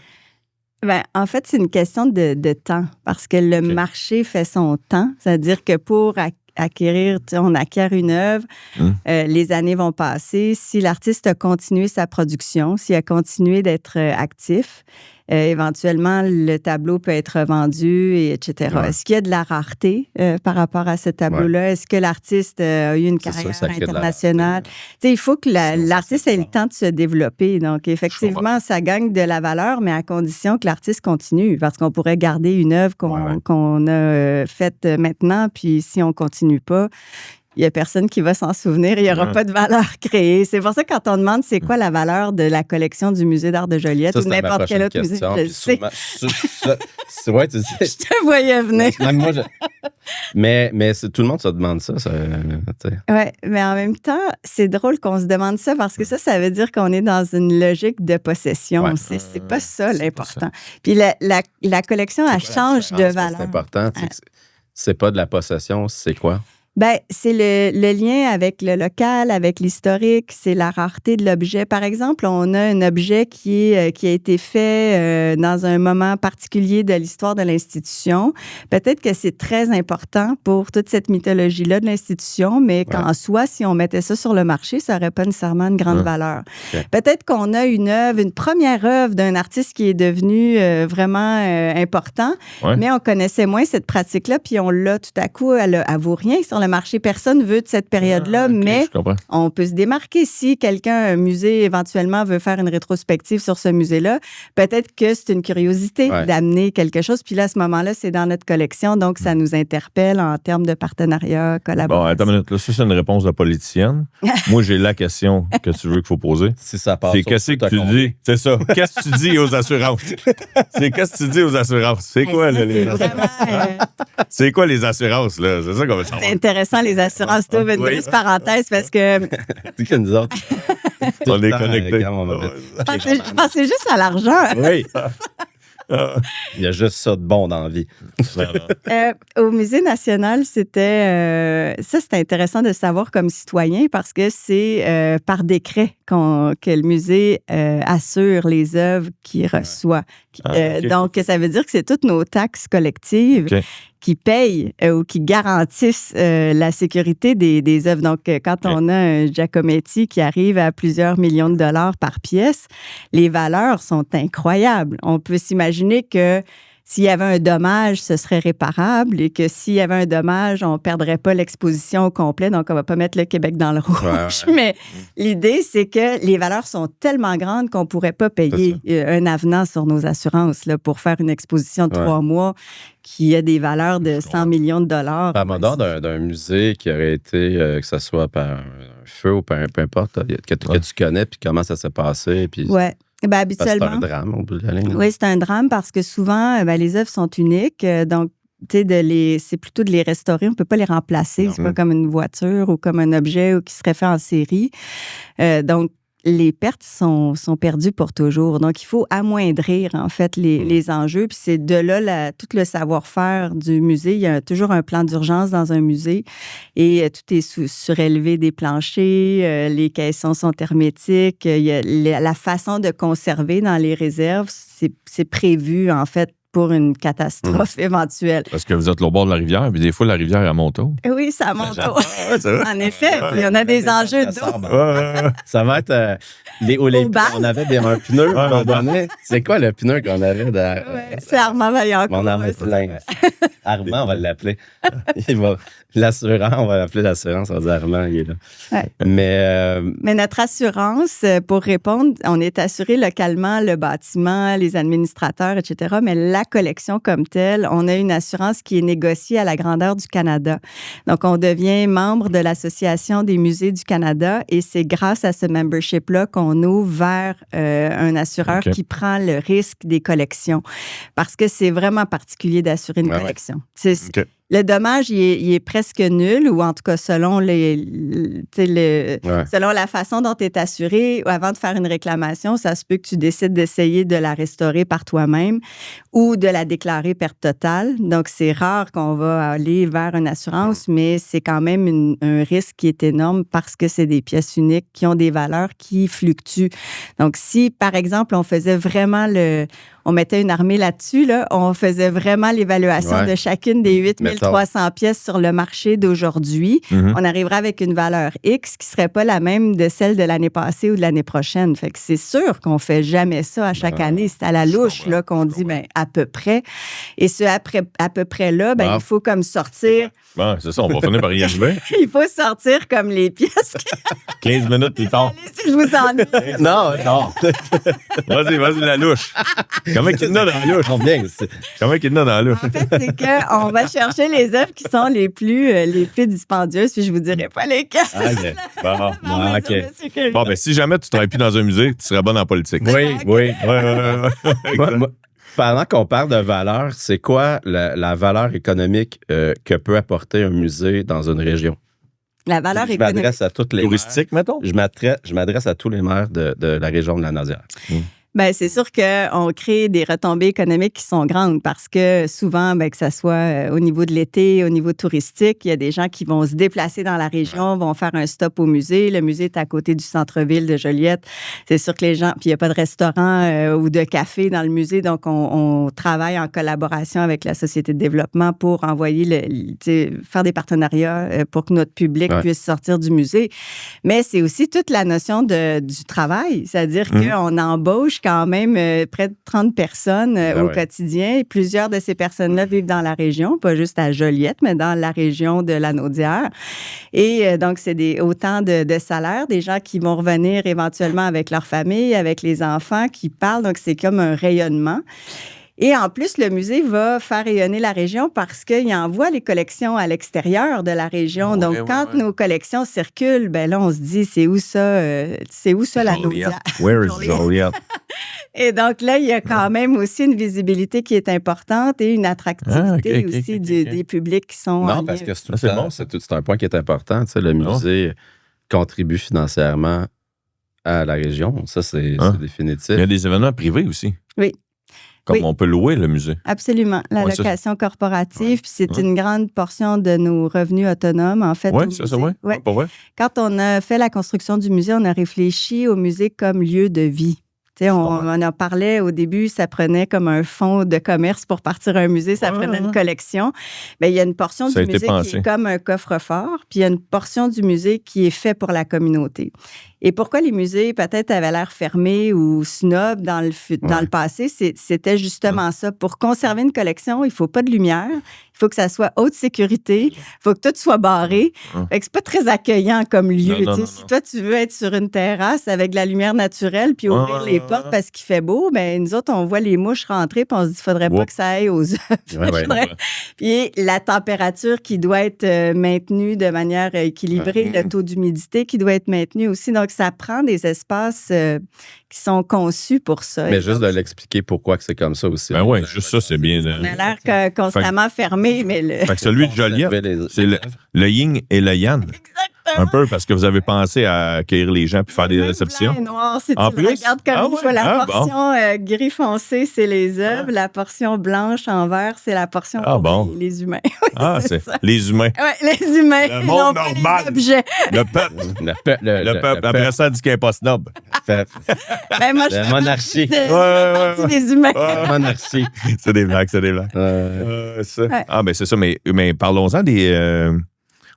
Ben, en fait, c'est une question de temps, parce que le marché fait son temps. C'est-à-dire que pour acquérir, on acquiert une œuvre, les années vont passer. Si l'artiste a continué sa production, s'il a continué d'être actif, éventuellement, le tableau peut être vendu, etc. Est-ce qu'il y a de la rareté par rapport à ce tableau-là? Est-ce que l'artiste a eu une carrière internationale? Il faut que l'artiste ait le temps de se développer. Donc, effectivement, ça gagne de la valeur, mais à condition que l'artiste continue, parce qu'on pourrait garder une œuvre qu'on a faite maintenant, puis si on continue pas, il n'y a personne qui va s'en souvenir, il n'y aura pas de valeur créée. C'est pour ça que quand on demande c'est quoi la valeur de la collection du Musée d'art de Joliette ou n'importe quel autre musée, je sais. Je te voyais venir. Mais tout le monde se demande ça. Oui, mais en même temps, c'est drôle qu'on se demande ça parce que ça veut dire qu'on est dans une logique de possession. C'est pas ça l'important. Puis la collection, elle change de valeur. C'est important. C'est pas de la possession, c'est quoi? Ben, c'est le lien avec le local, avec l'historique, c'est la rareté de l'objet. Par exemple, on a un objet qui a été fait dans un moment particulier de l'histoire de l'institution. Peut-être que c'est très important pour toute cette mythologie-là de l'institution, mais qu'en soi, si on mettait ça sur le marché, ça n'aurait pas nécessairement une grande valeur. Peut-être qu'on a une première œuvre d'un artiste qui est devenu vraiment important, mais on connaissait moins cette pratique-là, puis on l'a tout à coup, elle vaut rien sur le marché. Personne veut de cette période-là, mais on peut se démarquer. Si un musée, éventuellement, veut faire une rétrospective sur ce musée-là, peut-être que c'est une curiosité d'amener quelque chose. Puis là, à ce moment-là, c'est dans notre collection, donc ça nous interpelle en termes de partenariat, collaboration. Bon, attends une minute. Là, ça, c'est une réponse de politicienne. Moi, j'ai la question que tu veux qu'il faut poser. Si ça passe. C'est qu'est-ce que tu dis? C'est ça. Qu'est-ce que tu dis aux assurances? Qu'est-ce que tu dis aux assurances? C'est quoi, là, les assurances? C'est quoi les assurances, là? C'est ça qu'on veut savoir. C'est intéressant, les assurances. Tu ouvres une petite parenthèse parce que... C'est que nous autres... On est connectés. Je pensais juste à l'argent. Oui. Il y a juste ça de bon dans la vie. Au Musée national, c'était intéressant de savoir comme citoyen parce que c'est par décret que le musée assure les œuvres qu'il reçoit. Donc, ça veut dire que c'est toutes nos taxes collectives qui payent ou qui garantissent la sécurité des œuvres. Donc, quand on a un Giacometti qui arrive à plusieurs millions de dollars par pièce, les valeurs sont incroyables. On peut s'imaginer que s'il y avait un dommage, ce serait réparable et que s'il y avait un dommage, on ne perdrait pas l'exposition au complet. Donc, on ne va pas mettre le Québec dans le rouge. Mais l'idée, c'est que les valeurs sont tellement grandes qu'on ne pourrait pas payer un avenant sur nos assurances là, pour faire une exposition de 3 mois qui a des valeurs de 100 millions de dollars. Parle-moi d'un musée qui aurait été, que ce soit par un feu ou peu importe, que tu connais, puis comment ça s'est passé. Puis... Oui. Habituellement. C'est un drame, au bout de la ligne. Oui, c'est un drame parce que souvent, les œuvres sont uniques. Donc, c'est plutôt de les restaurer. On ne peut pas les remplacer. C'est pas comme une voiture ou comme un objet ou qui serait fait en série. Donc, les pertes sont perdues pour toujours. Donc, il faut amoindrir, en fait, les enjeux. Puis c'est de là tout le savoir-faire du musée. Il y a toujours un plan d'urgence dans un musée et tout est surélevé des planchers. Les caissons sont hermétiques. Il y a la façon de conserver dans les réserves, c'est prévu, en fait, pour une catastrophe éventuelle. Parce que vous êtes au bord de la rivière, puis des fois, la rivière, elle monte haut. Oui, ça monte haut. En effet, il y en a des enjeux d'eau. Ça va être on avait bien un pneu qu'on donnait. C'est quoi le pneu qu'on avait derrière? C'est Armand Vaillancourt. On en met plein. Armand, on va l'appeler. L'assurance, on va l'appeler l'assurance. On va dire Armand, il est là. Ouais. Mais notre assurance, pour répondre, on est assuré localement le bâtiment, les administrateurs, etc. Mais la collection comme telle, on a une assurance qui est négociée à la grandeur du Canada. Donc, on devient membre de l'Association des musées du Canada et c'est grâce à ce membership-là qu'on ouvre vers un assureur qui prend le risque des collections. Parce que c'est vraiment particulier d'assurer une collection. Le dommage, il est presque nul, ou en tout cas selon selon la façon dont tu es assuré. Avant de faire une réclamation, ça se peut que tu décides d'essayer de la restaurer par toi-même ou de la déclarer perte totale. Donc, c'est rare qu'on va aller vers une assurance, mais c'est quand même un risque qui est énorme parce que c'est des pièces uniques qui ont des valeurs qui fluctuent. Donc, si, par exemple, on faisait vraiment on mettait une armée là-dessus, on faisait vraiment l'évaluation de chacune des 8300 pièces sur le marché d'aujourd'hui. On arriverait avec une valeur X qui ne serait pas la même de celle de l'année passée ou de l'année prochaine. Fait que c'est sûr qu'on ne fait jamais ça à chaque année. C'est à la louche qu'on dit à peu près. Et ce à peu près-là, il faut comme sortir... c'est ça, on va finir par y arriver. Il faut sortir comme les pièces. 15 minutes plus tard. Si je vous ennuie. Non. Vas-y, la louche. Comment qu'il y en a dans la louche? Comment qu'il y en a dans la louche? En fait, c'est qu'on va chercher les œuvres qui sont les plus dispendieuses, puis je vous dirai pas lesquelles. OK. Bon, si jamais tu ne travailles plus dans un musée, tu serais bonne en politique. Oui. Pendant qu'on parle de valeur, c'est quoi la valeur économique que peut apporter un musée dans une région? La valeur économique. Je m'adresse à toutes les touristique, mettons? Je m'adresse à tous les maires de la région de la Naudière. C'est sûr qu'on crée des retombées économiques qui sont grandes parce que souvent, que ce soit au niveau de l'été, au niveau touristique, il y a des gens qui vont se déplacer dans la région, vont faire un stop au musée. Le musée est à côté du centre-ville de Joliette. C'est sûr que les gens... Puis il n'y a pas de restaurant ou de café dans le musée, donc on travaille en collaboration avec la Société de développement pour envoyer faire des partenariats pour que notre public puisse sortir du musée. Mais c'est aussi toute la notion du travail, c'est-à-dire qu'on embauche quand même près de 30 personnes au quotidien. Et plusieurs de ces personnes-là vivent dans la région, pas juste à Joliette, mais dans la région de la Naudière. Et donc, c'est autant de salaires, des gens qui vont revenir éventuellement avec leur famille, avec les enfants qui parlent. Donc, c'est comme un rayonnement. Et en plus, le musée va faire rayonner la région parce qu'il envoie les collections à l'extérieur de la région. Donc, quand nos collections circulent, là, on se dit, c'est où ça la Naudière? Where is Joliette? Et donc là, il y a quand même aussi une visibilité qui est importante et une attractivité des publics qui sont... Non, parce que c'est un point qui est important. Tu sais, le musée contribue financièrement à la région. Ça, c'est définitif. Il y a des événements privés aussi. Oui. Comme on peut louer le musée. Absolument. La location corporative, puis c'est une grande portion de nos revenus autonomes, en fait. Oui, c'est ça, oui. Pas vrai. Quand on a fait la construction du musée, on a réfléchi au musée comme lieu de vie. On en parlait au début, ça prenait comme un fonds de commerce pour partir à un musée, ça prenait une collection. Il y a une portion du musée qui est comme un coffre-fort, puis il y a une portion du musée qui est fait pour la communauté. Et pourquoi les musées peut-être avaient l'air fermés ou snob dans le passé, c'était justement ça. Pour conserver une collection, il ne faut pas de lumière, il ne faut que ça soit haute sécurité, il faut que tout soit barré. Fait que c'est pas très accueillant comme lieu. Si toi, tu veux être sur une terrasse avec de la lumière naturelle puis ouvrir les portes parce qu'il fait beau, ben nous autres, on voit les mouches rentrer puis on se dit, faudrait pas que ça aille aux œufs. Puis la température qui doit être maintenue de manière équilibrée, le taux d'humidité qui doit être maintenu aussi. Donc, ça prend des espaces qui sont conçus pour ça. Mais juste de l'expliquer pourquoi que c'est comme ça aussi. Ben oui, juste ça, c'est bien. On a l'air constamment fermé, mais Fait que celui de Joliette, c'est le yin et le yang. Un peu, parce que vous avez pensé à accueillir les gens puis faire des réceptions. Blanc et noir, si tu regardes comme il faut. La portion gris foncé, c'est les œuvres. La portion blanche en vert, c'est la portion pour les humains. C'est les humains. Oui, les humains. Le monde normal. Le peuple. Le peuple. Après ça, dit qu'il n'est pas snob. La monarchie. Les humains. Monarchie. C'est des blagues. Ah, ben c'est ça. Mais parlons-en des...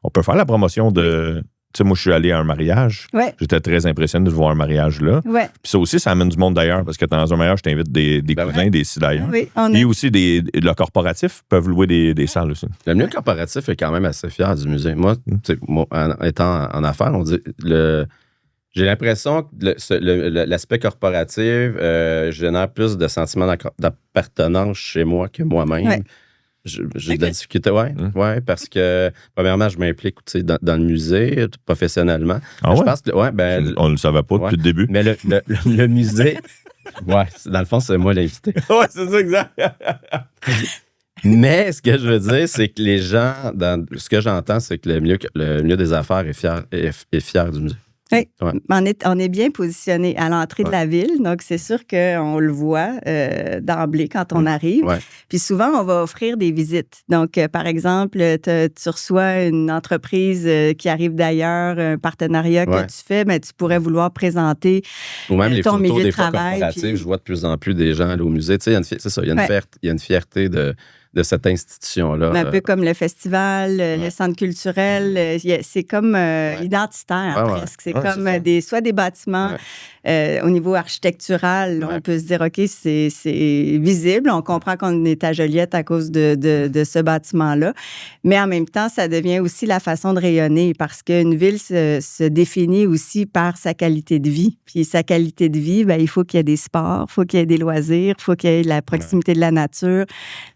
on peut faire la promotion de... Tu sais, moi, je suis allé à un mariage. Ouais. J'étais très impressionné de voir un mariage là. Ouais. Puis ça aussi, ça amène du monde d'ailleurs, parce que dans un mariage, je t'invite des cousins, des ci d'ailleurs. Oui, et aussi, le corporatif peuvent louer des salles aussi. Le milieu corporatif est quand même assez fier du musée. Moi, étant en affaires, on dit... J'ai l'impression que l'aspect corporatif génère plus de sentiments d'appartenance chez moi que moi-même. Ouais. J'ai de la difficulté, parce que, premièrement, je m'implique dans le musée, professionnellement. Ah je pense que, on ne le savait pas depuis le début. Mais le musée, dans le fond, c'est moi l'invité. Ouais, c'est ça, exact. Mais ce que je veux dire, c'est que les gens, ce que j'entends, c'est que le milieu des affaires est fier du musée. Oui, on est bien positionné à l'entrée de la ville, donc c'est sûr qu'on le voit d'emblée quand on arrive. Ouais. Puis souvent, on va offrir des visites. Donc, par exemple, tu reçois une entreprise qui arrive d'ailleurs, un partenariat que tu fais, ben, tu pourrais vouloir présenter ou même ton les milieu des de travail. Puis... Je vois de plus en plus des gens aller au musée. Tu sais, c'est ça, il y a une fierté de cette institution-là. Un peu comme le festival, le centre culturel, c'est comme identitaire presque. C'est comme soit des bâtiments au niveau architectural. Là, on peut se dire, OK, c'est visible. On comprend qu'on est à Joliette à cause de ce bâtiment-là. Mais en même temps, ça devient aussi la façon de rayonner parce qu'une ville se définit aussi par sa qualité de vie. Puis sa qualité de vie, ben, il faut qu'il y ait des sports, il faut qu'il y ait des loisirs, il faut qu'il y ait la proximité de la nature,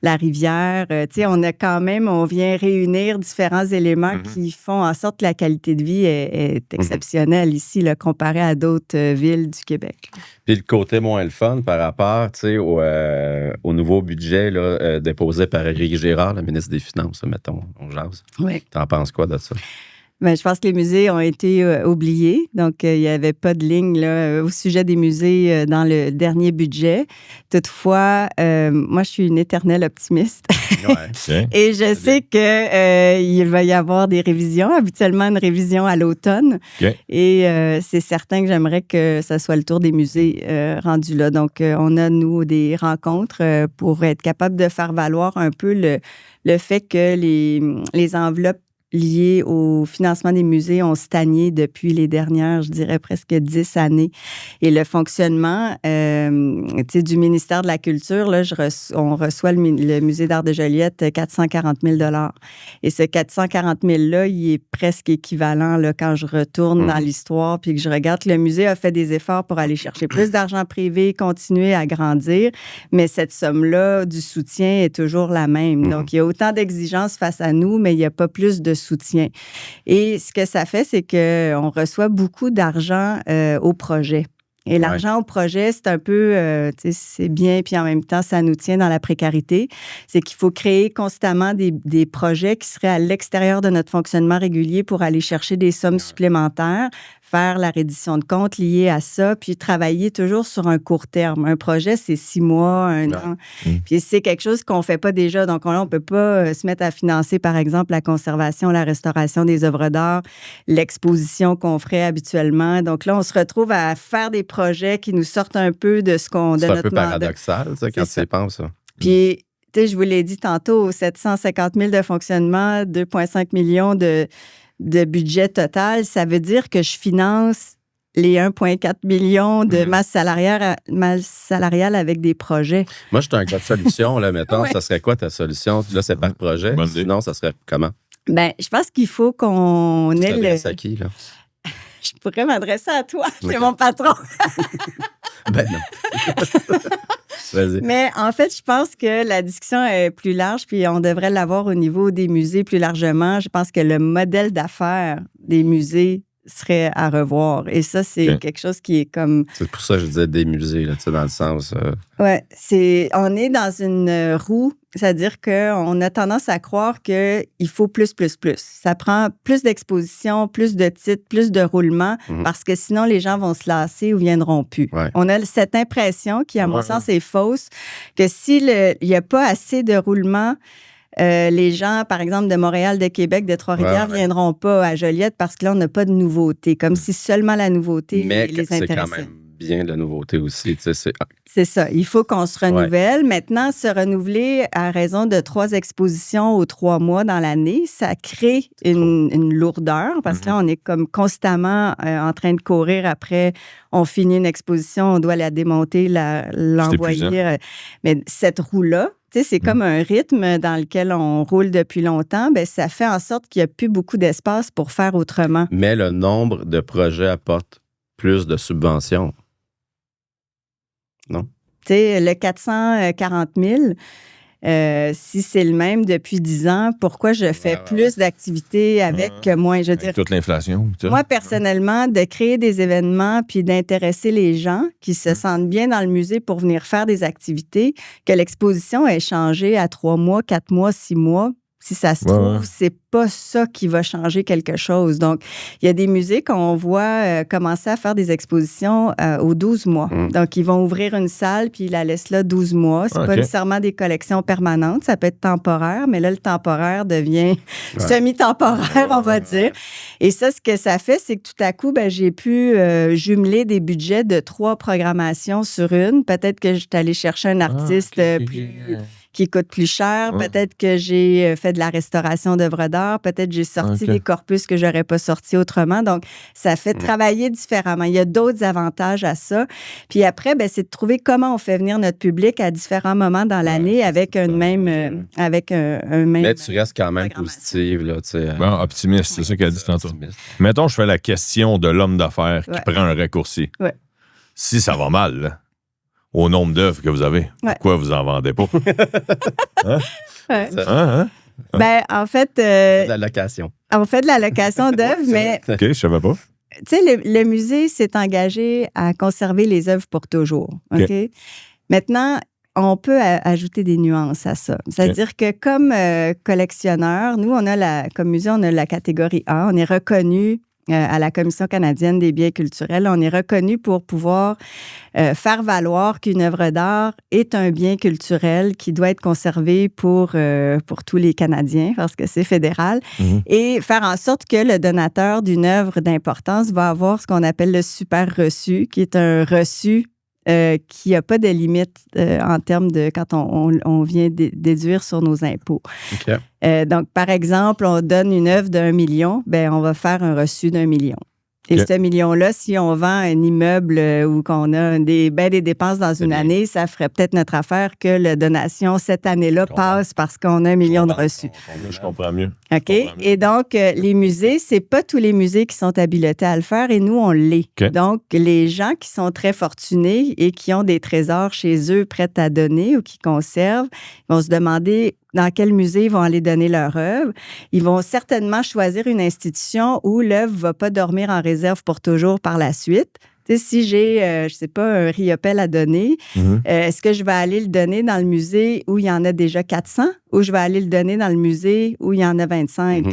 la rivière. On vient réunir différents éléments qui font en sorte que la qualité de vie est exceptionnelle ici, là, comparée à d'autres villes du Québec. Puis le côté moins le fun par rapport au nouveau budget là, déposé par Éric Girard, le ministre des Finances, mettons, on jase. Oui. T'en penses quoi de ça? Bien, je pense que les musées ont été oubliés. Donc, il n'y avait pas de ligne là, au sujet des musées dans le dernier budget. Toutefois, moi, je suis une éternelle optimiste. Et je sais qu'il va y avoir des révisions, habituellement une révision à l'automne. Et c'est certain que j'aimerais que ça soit le tour des musées rendus là. Donc, on a, nous, des rencontres pour être capable de faire valoir un peu le fait que les enveloppes liées au financement des musées ont stagné depuis les dernières, je dirais, presque 10 années. Et le fonctionnement du ministère de la Culture, là, on reçoit le Musée d'art de Joliette 440 000 $. Et ce 440 000 $-là, il est presque équivalent là, quand je retourne dans l'histoire puis que je regarde que le musée a fait des efforts pour aller chercher plus d'argent privé, continuer à grandir, mais cette somme-là du soutien est toujours la même. Donc, il y a autant d'exigences face à nous, mais il n'y a pas plus de soutien. Et ce que ça fait, c'est qu'on reçoit beaucoup d'argent au projet. Et l'argent au projet, c'est un peu, c'est bien, puis en même temps, ça nous tient dans la précarité. C'est qu'il faut créer constamment des projets qui seraient à l'extérieur de notre fonctionnement régulier pour aller chercher des sommes supplémentaires, faire la reddition de comptes liée à ça, puis travailler toujours sur un court terme. Un projet, c'est 6 mois, 1 an. Puis c'est quelque chose qu'on ne fait pas déjà. Donc, on ne peut pas se mettre à financer, par exemple, la conservation, la restauration des œuvres d'art, l'exposition qu'on ferait habituellement. Donc là, on se retrouve à faire des projets qui nous sortent un peu de ce qu'on... C'est un peu paradoxal, ça, quand tu y penses. Puis, tu sais, je vous l'ai dit tantôt, 750 000 de fonctionnement, 2,5 millions de budget total, ça veut dire que je finance les 1,4 million de masse salariale avec des projets. Moi, je suis un gars de solution, là, mettons. Ça serait quoi ta solution? Là, c'est par projet. Sinon, ça serait comment? Ben, je pense qu'il faut qu'on ait le... à qui, là? Je pourrais m'adresser à toi. C'est mon patron. Ben non. Vas-y. Mais en fait, je pense que la discussion est plus large, puis on devrait l'avoir au niveau des musées plus largement. Je pense que le modèle d'affaires des musées serait à revoir. Et ça, c'est quelque chose qui est comme... C'est pour ça que je disais des musées, là, tu sais, dans le sens... Ouais, on est dans une roue, c'est-à-dire qu'on a tendance à croire qu'il faut plus. Ça prend plus d'expositions, plus de titres, plus de roulements, parce que sinon, les gens vont se lasser ou viendront plus. Ouais. On a cette impression, qui, à mon sens, est fausse, que s'il n'y a pas assez de roulements, les gens, par exemple, de Montréal, de Québec, de Trois-Rivières, viendront pas à Joliette parce que là, on n'a pas de nouveauté. Comme si seulement la nouveauté les intéressait. Mais c'est quand même bien la nouveauté aussi. Tu sais, c'est ça. Il faut qu'on se renouvelle. Maintenant, se renouveler à raison de 3 expositions aux 3 mois dans l'année, ça crée une lourdeur parce que là, on est comme constamment en train de courir après. On finit une exposition, on doit la démonter, l'envoyer. Mais cette roue-là, c'est comme un rythme dans lequel on roule depuis longtemps. Bien, ça fait en sorte qu'il n'y a plus beaucoup d'espace pour faire autrement. Mais le nombre de projets apporte plus de subventions. Non? Tu sais, le 440 000, si c'est le même depuis 10 ans, pourquoi je fais plus d'activités avec moins? Je veux dire, toute l'inflation. Moi, personnellement, de créer des événements puis d'intéresser les gens qui se sentent bien dans le musée pour venir faire des activités, que l'exposition ait changé à 3 mois, 4 mois, 6 mois, si ça se trouve, c'est pas ça qui va changer quelque chose. Donc, il y a des musées qu'on voit commencer à faire des expositions aux 12 mois. Donc, ils vont ouvrir une salle puis ils la laissent là 12 mois. C'est pas nécessairement des collections permanentes. Ça peut être temporaire, mais là, le temporaire devient semi-temporaire, on va dire. Et ça, ce que ça fait, c'est que tout à coup, j'ai pu jumeler des budgets de 3 programmations sur une. Peut-être que je suis allée chercher un artiste qui coûte plus cher. Peut-être que j'ai fait de la restauration d'œuvres d'art. Peut-être que j'ai sorti des corpus que j'aurais pas sortis autrement. Donc, ça fait travailler différemment. Il y a d'autres avantages à ça. Puis après, c'est de trouver comment on fait venir notre public à différents moments dans l'année avec un même... Mais tu restes quand même positive, là, tu sais. Bon, optimiste, c'est ça qu'elle dit tantôt. Mettons, je fais la question de l'homme d'affaires qui prend un raccourci. Si ça va mal, là, au nombre d'œuvres que vous avez, pourquoi vous en vendez pas? En fait... de la location. On fait de la location d'œuvres, mais... OK, je savais pas. Tu sais, le musée s'est engagé à conserver les œuvres pour toujours. OK? Maintenant, on peut ajouter des nuances à ça. C'est-à-dire que comme collectionneur, nous, comme musée, on a la catégorie A. On est reconnu à la Commission canadienne des biens culturels. On est reconnu pour pouvoir faire valoir qu'une œuvre d'art est un bien culturel qui doit être conservé pour tous les Canadiens parce que c'est fédéral et faire en sorte que le donateur d'une œuvre d'importance va avoir ce qu'on appelle le super reçu, qui est un reçu qui n'a pas de limite en termes de quand on vient déduire sur nos impôts. Donc, par exemple, on donne une œuvre d'1 million, on va faire un reçu d'1 million. Et ce million-là, si on vend un immeuble ou qu'on a des dépenses dans une année, ça ferait peut-être notre affaire que la donation cette année-là passe parce qu'on a 1 million de reçus. Je comprends mieux. OK? Et donc, les musées, c'est pas tous les musées qui sont habilités à le faire et nous, on l'est. Donc, les gens qui sont très fortunés et qui ont des trésors chez eux prêts à donner ou qui conservent, vont se demander dans quel musée ils vont aller donner leur œuvre. Ils vont certainement choisir une institution où l'œuvre ne va pas dormir en réserve pour toujours par la suite. Tu sais, si j'ai, je sais pas, un Riopelle à donner, est-ce que je vais aller le donner dans le musée où il y en a déjà 400 ou je vais aller le donner dans le musée où il y en a 25?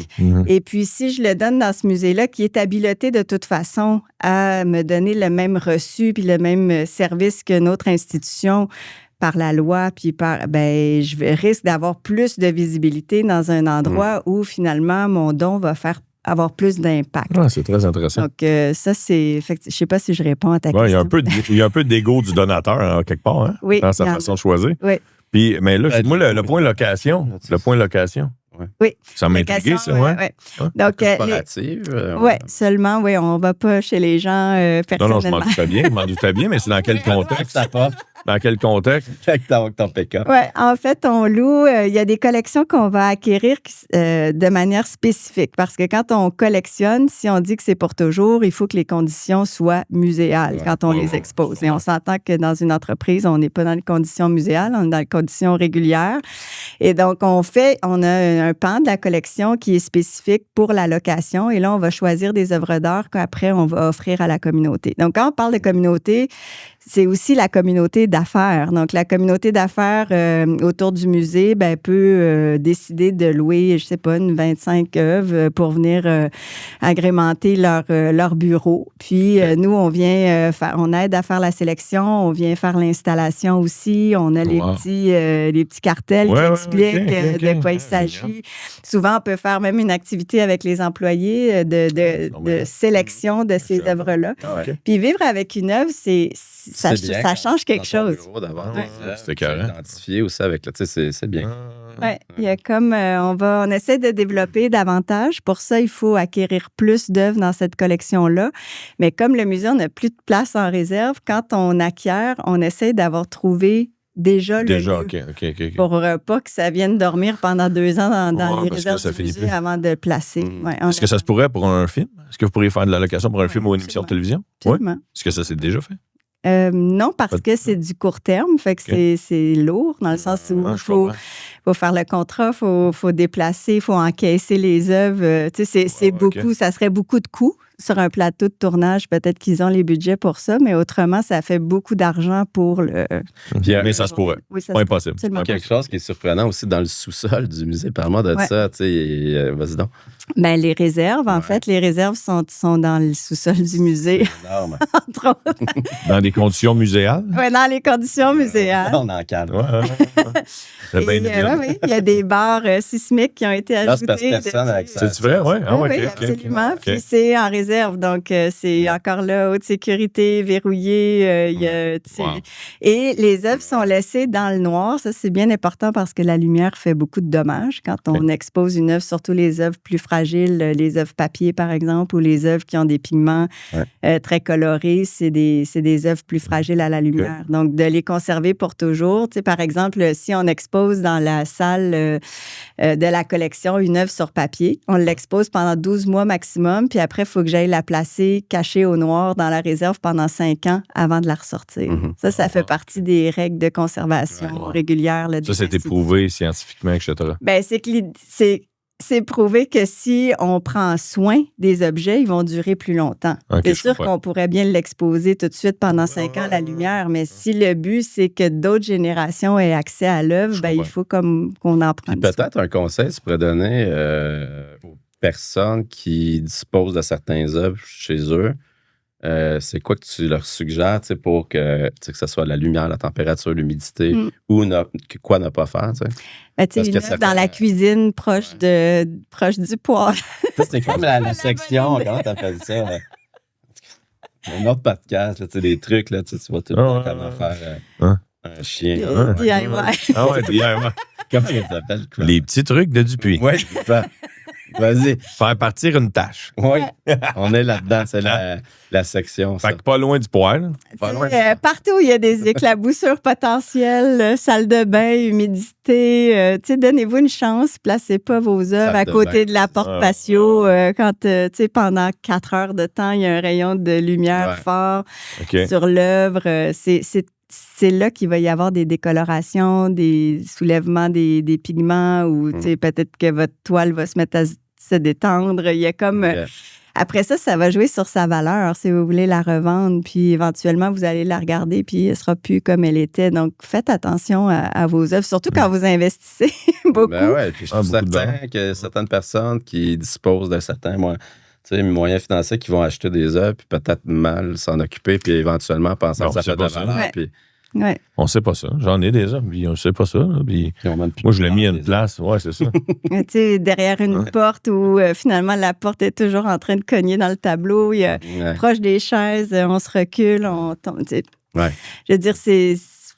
Et puis, si je le donne dans ce musée-là, qui est habilité de toute façon à me donner le même reçu puis le même service qu'une autre institution, par la loi, puis je risque d'avoir plus de visibilité dans un endroit où, finalement, mon don va avoir plus d'impact. C'est très intéressant. Donc, ça, c'est... Je ne sais pas si je réponds à ta question. Il y a un peu d'ego du donateur, quelque part, dans sa façon de choisir. Oui. Puis, mais là, moi, le point location, Oui. Ça m'a intrigué, ça, ouais. Donc, corporative. seulement, on ne va pas chez les gens personnellement. Non, je m'en doutais bien, mais c'est dans quel contexte? Dans quel contexte? Avec ton pick-up. Oui, en fait, on loue. Il y a des collections qu'on va acquérir de manière spécifique parce que quand on collectionne, si on dit que c'est pour toujours, il faut que les conditions soient muséales quand on les expose. Et on s'entend que dans une entreprise, on n'est pas dans les conditions muséales, on est dans les conditions régulières. Et donc, on a un pan de la collection qui est spécifique pour la location. Et là, on va choisir des œuvres d'art qu'après, on va offrir à la communauté. Donc, quand on parle de communauté, c'est aussi la communauté d'affaires. Donc, la communauté d'affaires autour du musée peut décider de louer, je sais pas, une 25 œuvres pour venir agrémenter leur bureau. Puis, nous, on on aide à faire la sélection, on vient faire l'installation aussi. On a les petits cartels qui expliquent de quoi il s'agit. Souvent, on peut faire même une activité avec les employés de sélection de ces œuvres-là. Puis, vivre avec une œuvre, ça change quelque chose. C'était carré. Identifié aussi avec c'est bien. Oui, il y a comme on essaie de développer davantage. Pour ça, il faut acquérir plus d'œuvres dans cette collection-là. Mais comme le musée, on n'a plus de place en réserve, quand on acquiert, on essaie d'avoir trouvé déjà le lieu. OK. Pour pas que ça vienne dormir pendant 2 ans dans les réserves du musée avant de le placer. Est-ce que ça se pourrait pour un film? Est-ce que vous pourriez faire de la location pour un film ou une émission de télévision? Oui. Est-ce que ça s'est déjà fait? Non, parce que c'est du court terme, fait que c'est lourd dans le sens où il faut faire le contrat, il faut déplacer, il faut encaisser les œuvres. C'est beaucoup, ça serait beaucoup de coûts. Sur un plateau de tournage, peut-être qu'ils ont les budgets pour ça, mais autrement, ça fait beaucoup d'argent pour le... Mais ça se pourrait. Oui, ça pas impossible. Quelque chose qui est surprenant aussi dans le sous-sol du musée. Parle-moi de ça, vas-y donc. Ben, les réserves, en fait, les réserves sont dans le sous-sol du musée. C'est énorme. Entre autres. Dans des conditions muséales? Oui, dans les conditions muséales. On en cadre. Il y a des barres sismiques qui ont été ajoutées. Là, c'est parce que personne avec ça. C'est vrai? Oui, oui, absolument. Puis c'est en réserve, donc c'est encore là, haute sécurité, verrouillé. Et les œuvres sont laissées dans le noir. Ça, c'est bien important parce que la lumière fait beaucoup de dommages quand on expose une œuvre, surtout les œuvres plus fragiles, les œuvres papier, par exemple, ou les œuvres qui ont des pigments très colorés. C'est des œuvres plus fragiles à la lumière. Donc, de les conserver pour toujours. Tu sais, par exemple, si on expose dans la salle de la collection une œuvre sur papier, on l'expose pendant 12 mois maximum, puis après, il faut que j'aille la placer cachée au noir dans la réserve pendant 5 ans avant de la ressortir. Ça fait partie des règles de conservation régulières. Là, ça, c'est éprouvé scientifiquement, etc. Bien, c'est prouvé que si on prend soin des objets, ils vont durer plus longtemps. C'est sûr qu'on pourrait bien l'exposer tout de suite pendant 5 ans à la lumière, mais si le but, c'est que d'autres générations aient accès à l'œuvre, il faut qu'on en prenne soin. Peut-être un conseil tu pourrais donner aux personnes qui disposent de certaines œuvres chez eux. C'est quoi que tu leur suggères pour que ce soit la lumière, la température, l'humidité ou quoi ne pas faire? Une œuvre dans la cuisine proche du poêle. C'est comme la section, comment t'appelles ça? Un autre podcast, des trucs, là, tu vois tout le monde comment faire un chien. DIY. DIY. Comment ça s'appelle? Les petits trucs de Dupuis. Oui, vas-y. Faire partir une tâche. Oui, on est là-dedans. C'est la section. Fait que pas loin du poêle. Partout où il y a des éclaboussures potentielles, salle de bain, humidité, donnez-vous une chance. Placez pas vos œuvres à côté de la porte patio quand, pendant 4 heures de temps, il y a un rayon de lumière fort sur l'œuvre. C'est là qu'il va y avoir des décolorations, des soulèvements des pigments ou peut-être que votre toile va se mettre à se détendre. Il y a comme... Après ça, ça va jouer sur sa valeur si vous voulez la revendre. Puis éventuellement, vous allez la regarder puis elle ne sera plus comme elle était. Donc, faites attention à vos œuvres, surtout quand vous investissez beaucoup. Ben ouais, puis je suis certain que certaines personnes qui disposent d'un certain moyens financiers qui vont acheter des œuvres puis peut-être mal s'en occuper puis éventuellement penser que ça fait de la valeur. On ne sait pas ça. J'en ai des œuvres, puis on ne sait pas ça. Puis moi, je l'ai mis à une place. Oui, c'est ça. Derrière une porte où finalement la porte est toujours en train de cogner dans le tableau. Proche des chaises, on se recule, on tombe. Je veux dire,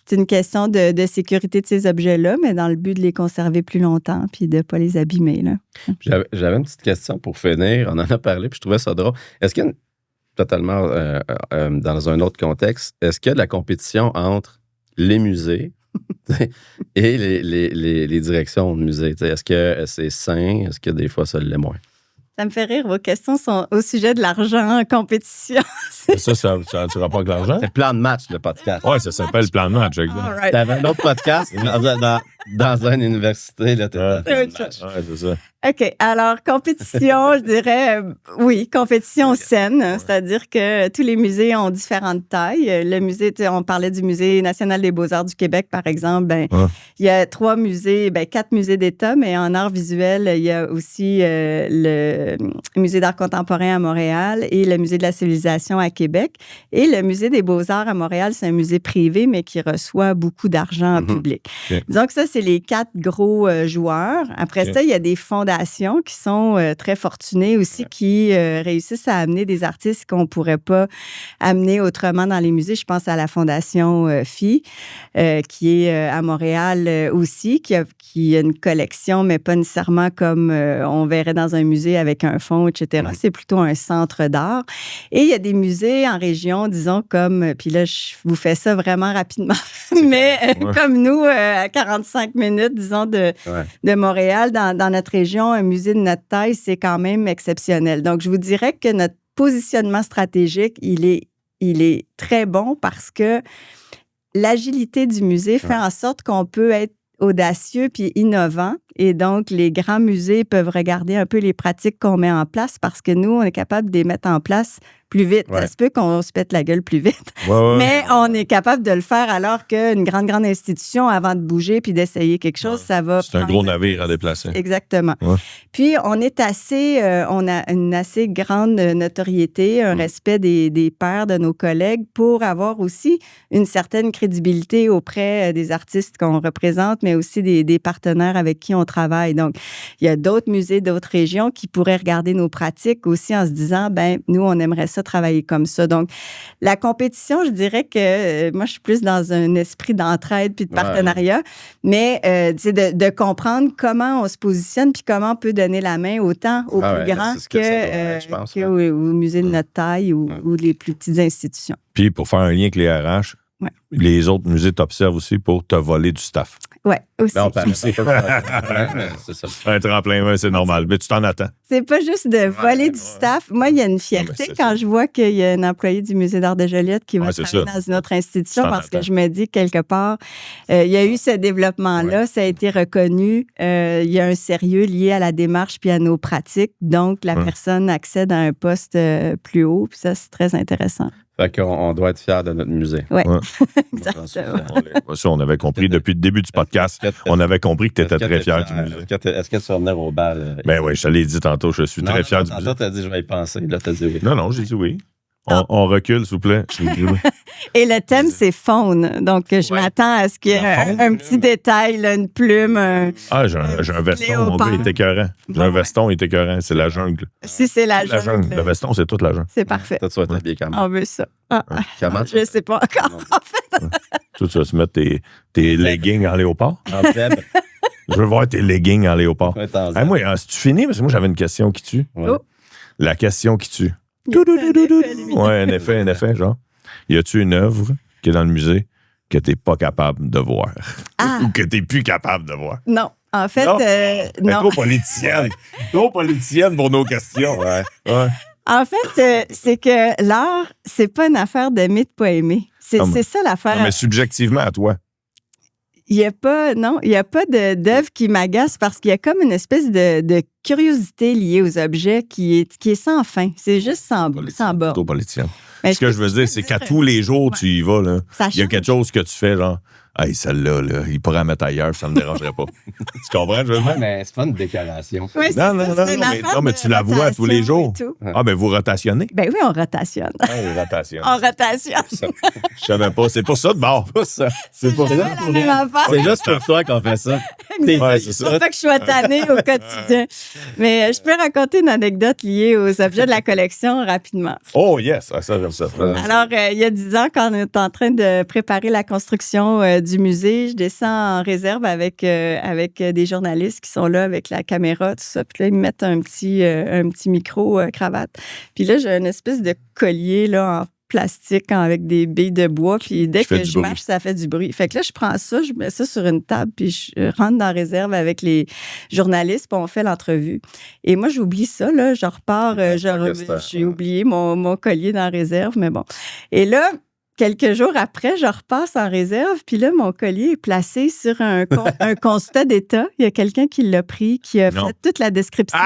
c'est une question de sécurité de ces objets-là, mais dans le but de les conserver plus longtemps puis de ne pas les abîmer. Là. J'avais une petite question pour finir. On en a parlé, puis je trouvais ça drôle. Est-ce qu'il y a totalement dans un autre contexte, est-ce qu'il y a de la compétition entre les musées et les directions de musées? Est-ce que c'est sain? Est-ce que des fois, ça l'est moins? Ça me fait rire. Vos questions sont au sujet de l'argent en compétition. Ça tu rapport avec l'argent? C'est Plan de match, le podcast. Oui, ça s'appelle Plan de match. Right. T'avais un autre podcast dans une université. Là, c'est ça. OK. Alors, compétition, je dirais, oui, compétition saine. C'est-à-dire que tous les musées ont différentes tailles. Le musée, on parlait du Musée national des beaux-arts du Québec, par exemple. Il y a 4 musées d'État, mais en art visuel, il y a aussi le Musée d'art contemporain à Montréal et le Musée de la civilisation à Québec. Et le Musée des beaux-arts à Montréal, c'est un musée privé, mais qui reçoit beaucoup d'argent en public. Okay. Donc, ça, c'est les 4 gros joueurs. Après ça, il y a des fondations qui sont très fortunées aussi, qui réussissent à amener des artistes qu'on ne pourrait pas amener autrement dans les musées. Je pense à la Fondation FI, qui est à Montréal aussi, qui a une collection, mais pas nécessairement comme on verrait dans un musée avec un fonds, etc. C'est plutôt un centre d'art. Et il y a des musées en région, disons, comme, puis là, je vous fais ça vraiment rapidement, mais comme nous, à 45 minutes, disons, de Montréal, dans notre région, un musée de notre taille, c'est quand même exceptionnel. Donc, je vous dirais que notre positionnement stratégique, il est très bon parce que l'agilité du musée fait en sorte qu'on peut être audacieux puis innovant. Et donc, les grands musées peuvent regarder un peu les pratiques qu'on met en place parce que nous, on est capable de les mettre en place plus vite. Ça se peut qu'on se pète la gueule plus vite, mais on est capable de le faire alors qu'une grande institution, avant de bouger puis d'essayer quelque chose, ça va... C'est un gros navire à déplacer. Exactement. Puis, on a une assez grande notoriété, un respect des pairs de nos collègues pour avoir aussi une certaine crédibilité auprès des artistes qu'on représente, mais aussi des partenaires avec qui on travaille. Donc, il y a d'autres musées, d'autres régions qui pourraient regarder nos pratiques aussi en se disant, nous, on aimerait ça travailler comme ça. Donc, la compétition, je dirais que moi, je suis plus dans un esprit d'entraide puis de partenariat, mais de comprendre comment on se positionne puis comment on peut donner la main autant aux plus grands qu'aux musées de notre taille ou les plus petites institutions. Puis, pour faire un lien avec les RH, les autres musées t'observent aussi pour te voler du staff. Oui, aussi. On parle c'est ça. Un tremplin, c'est normal. Mais tu t'en attends. C'est pas juste de voler du staff. Moi, il y a une fierté quand je vois qu'il y a un employé du Musée d'art de Joliette qui va travailler dans une autre institution parce que je me dis, quelque part, il y a eu ce développement-là, ça a été reconnu. Il y a un sérieux lié à la démarche puis à nos pratiques. Donc, la personne accède à un poste plus haut. Puis ça, c'est très intéressant. Fait qu'on doit être fiers de notre musée. Oui, exactement. Ça, on avait compris depuis le début du podcast. On avait compris que tu étais très fier du musée. Est-ce que tu vas venir au bal? Ben oui, je te l'ai dit tantôt, je suis très fier du musée. Tantôt, tu as dit, je vais y penser. Là, tu as dit oui. Non, j'ai dit oui. On recule, s'il vous plaît. Et le thème, c'est faune. Donc, je m'attends à ce qu'il y ait un petit détail, là, une plume. J'ai un veston, mon gars, il est écœurant. J'ai un veston, il est écœurant. C'est la jungle. Si c'est la jungle. Le veston, c'est toute la jungle. C'est parfait. Toi, tu vas t'habiller comment? On veut ça. Comment je ne sais pas encore, en fait. Toi, tu vas te mettre tes leggings en léopard? En zèbre. Je veux voir tes leggings en léopard. Moi, si tu finis, parce que moi, j'avais une question qui tue. La question qui tue. Un effet, genre. Y a-tu une œuvre qui est dans le musée que t'es pas capable de voir? Ou que t'es plus capable de voir? Non. En fait, non. Trop politicienne. Trop politicienne pour nos questions. En fait, c'est que l'art, c'est pas une affaire d'aimer, de pas aimer. C'est ça l'affaire. Non, mais subjectivement à toi. Il n'y a pas d'œuvre qui m'agace parce qu'il y a comme une espèce de curiosité liée aux objets qui est sans fin. C'est juste sans bord. Plutôt politicien. Ce que je veux dire, c'est qu'à tous les jours, tu y vas, là. Il y a quelque chose que tu fais, genre, hey, celle-là, là, il pourrait la mettre ailleurs, ça ne me dérangerait pas. Tu comprends, je veux dire? Mais c'est pas une décoration. Oui, non, mais tu la vois tous les jours. Vous rotationnez? Ben oui, on rotationne. On rotationne. On rotationne. Je savais pas. C'est pour ça de bord. C'est pour ça. C'est juste pour toi qu'on fait ça. Ouais, c'est ça. Pour pas que je sois tannée au quotidien. Mais je peux raconter une anecdote liée aux objets de la collection rapidement. Oh, yes! Ah, ça, j'aime ça. Alors, il y a 10 ans, quand on est en train de préparer la construction du musée, je descends en réserve avec des journalistes qui sont là avec la caméra, tout ça. Puis là, ils me mettent un petit micro cravate. Puis là, j'ai une espèce de collier là, en plastique avec des billes de bois. Puis dès que je marche, ça fait du bruit. Fait que là, je prends ça, je mets ça sur une table, puis je rentre dans la réserve avec les journalistes, puis on fait l'entrevue. Et moi, j'oublie ça, là. Je repars, j'ai oublié mon collier dans la réserve, mais bon. Et là, quelques jours après, je repasse en réserve, puis là, mon collier est placé sur un constat d'état. Il y a quelqu'un qui l'a pris, qui a fait toute la description.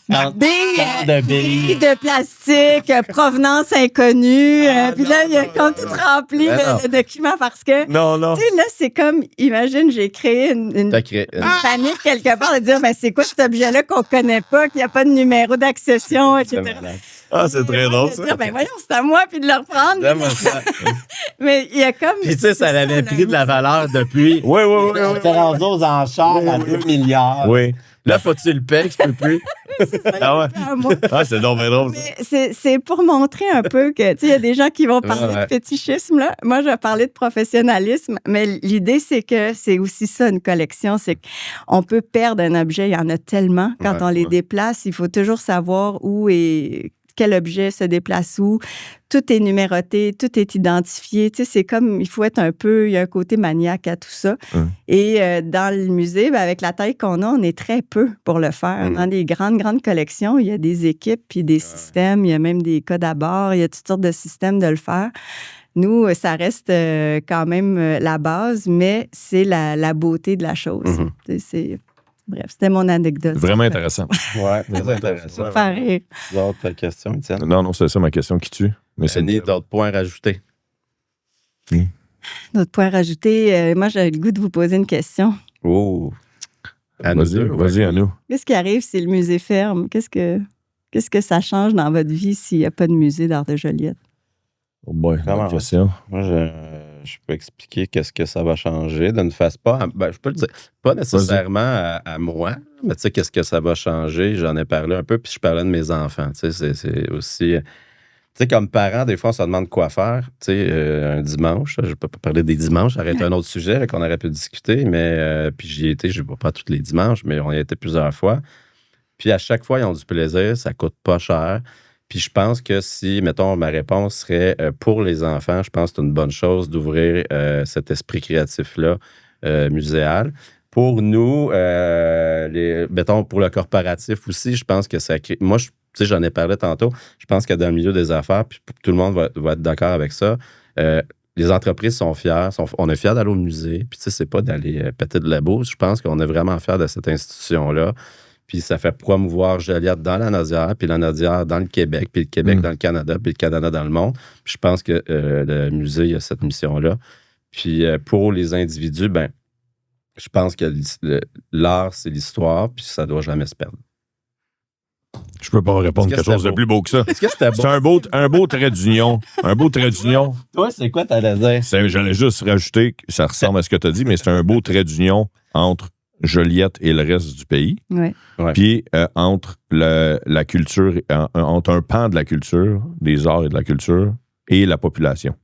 Billes de plastique, provenance inconnue. Puis là, il y a comme tout rempli de documents parce que... Non. Tu sais, là, c'est comme... Imagine, j'ai créé une panique quelque part de dire, mais c'est quoi cet objet-là qu'on connaît pas, qu'il n'y a pas de numéro d'accession, etc. Ah, c'est très drôle, ça. Dire, ben voyons, c'est à moi, puis de le reprendre. Mais il y a comme... Puis tu sais, ça avait pris de la valeur depuis. Oui. On était rendu aux enchères à 2 milliards. Oui. Là, faut-tu le payer, tu peux plus. C'est ça, ah ouais. Ah, c'est donc bien drôle. C'est pour montrer un peu que, tu sais, il y a des gens qui vont parler de fétichisme, là. Moi, je vais parler de professionnalisme, mais l'idée, c'est que c'est aussi ça, une collection. C'est qu'on peut perdre un objet. Il y en a tellement. Quand on les déplace, il faut toujours savoir où et quel objet se déplace où. Tout est numéroté, tout est identifié. Tu sais, c'est comme, il faut être un peu, il y a un côté maniaque à tout ça. Et dans le musée, ben, avec la taille qu'on a, on est très peu pour le faire. Dans des grandes collections, il y a des équipes puis des systèmes, il y a même des codes à bord, il y a toutes sortes de systèmes de le faire. Nous, ça reste quand même la base, mais c'est la beauté de la chose. Bref, c'était mon anecdote. Vraiment intéressant. Ouais, très intéressant. Faire rire. D'autres questions, Étienne? Non, c'est ça ma question qui tue. Mais c'est d'autres points rajoutés. D'autres points rajoutés. Moi, j'ai le goût de vous poser une question. Oh! Vas-y, à nous. Qu'est-ce qui arrive si le musée ferme? Qu'est-ce que ça change dans votre vie s'il n'y a pas de musée d'art de Joliette? Oh boy, bonne question. Moi, je peux expliquer qu'est-ce que ça va changer d'une façon je peux le dire, pas nécessairement à moi, mais tu sais, qu'est-ce que ça va changer? J'en ai parlé un peu, puis je parlais de mes enfants. Tu sais, c'est aussi... Tu sais, comme parents, des fois, on se demande quoi faire. Tu sais, un dimanche, je ne peux pas parler des dimanches, arrête un autre sujet là, qu'on aurait pu discuter, mais puis j'y étais, je ne vais pas tous les dimanches, mais on y a été plusieurs fois. Puis à chaque fois, ils ont du plaisir, ça coûte pas cher. Puis je pense que si, mettons, ma réponse serait pour les enfants, je pense que c'est une bonne chose d'ouvrir cet esprit créatif-là muséal. Pour nous, mettons, pour le corporatif aussi, je pense que ça crée... Moi, tu sais, j'en ai parlé tantôt, je pense que dans le milieu des affaires, puis tout le monde va être d'accord avec ça, les entreprises sont fières, on est fiers d'aller au musée, puis tu sais, c'est pas d'aller péter de la bourse, je pense qu'on est vraiment fiers de cette institution-là. Puis ça fait promouvoir Joliette dans la Naudière, puis la Naudière dans le Québec, puis le Québec dans le Canada, puis le Canada dans le monde. Puis je pense que le musée a cette mission-là. Puis pour les individus, ben, je pense que l'art, c'est l'histoire, puis ça ne doit jamais se perdre. Je peux pas répondre quelque chose de plus beau que ça. Est-ce que c'était beau? C'est un beau trait d'union. Un beau trait d'union. Toi, c'est quoi t'allais dire? J'allais juste rajouter que ça ressemble à ce que tu as dit, mais c'est un beau trait d'union entre Joliette et le reste du pays. Ouais. Puis entre la culture, entre un pan de la culture, des arts et de la culture, et la population.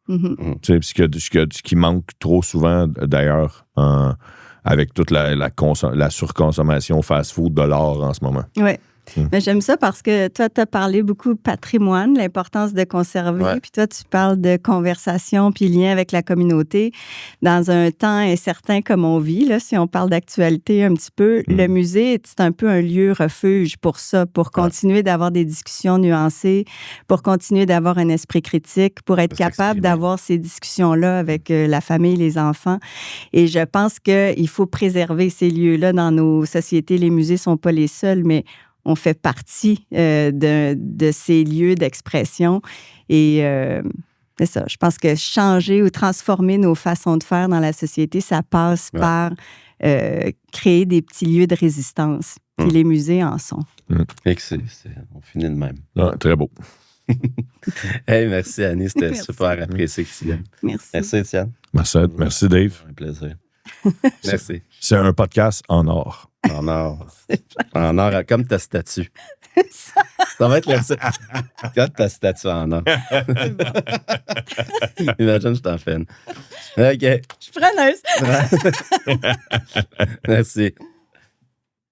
Tu sais, ce qui manque trop souvent, d'ailleurs, avec toute la surconsommation fast-food de l'art en ce moment. Oui. Mais j'aime ça parce que toi, tu as parlé beaucoup de patrimoine, l'importance de conserver, puis toi, tu parles de conversation puis lien avec la communauté. Dans un temps incertain comme on vit, là, si on parle d'actualité un petit peu, le musée, c'est un peu un lieu refuge pour ça, pour continuer d'avoir des discussions nuancées, pour continuer d'avoir un esprit critique, pour être capable d'avoir ces discussions-là avec la famille, les enfants. Et je pense qu'il faut préserver ces lieux-là dans nos sociétés. Les musées ne sont pas les seuls, mais on fait partie de ces lieux d'expression. Et c'est ça. Je pense que changer ou transformer nos façons de faire dans la société, ça passe par créer des petits lieux de résistance. Puis les musées en sont. Et que on finit de même. Ah, très beau. Hey, merci Annie, c'était super apprécié. Merci. Merci Étienne. Merci Dave. Un plaisir. Merci. C'est un podcast en or. En or. En or, comme ta statue. Ça va être comme ta statue en or. Imagine, je t'en fais une. OK. Je suis preneuse. Merci.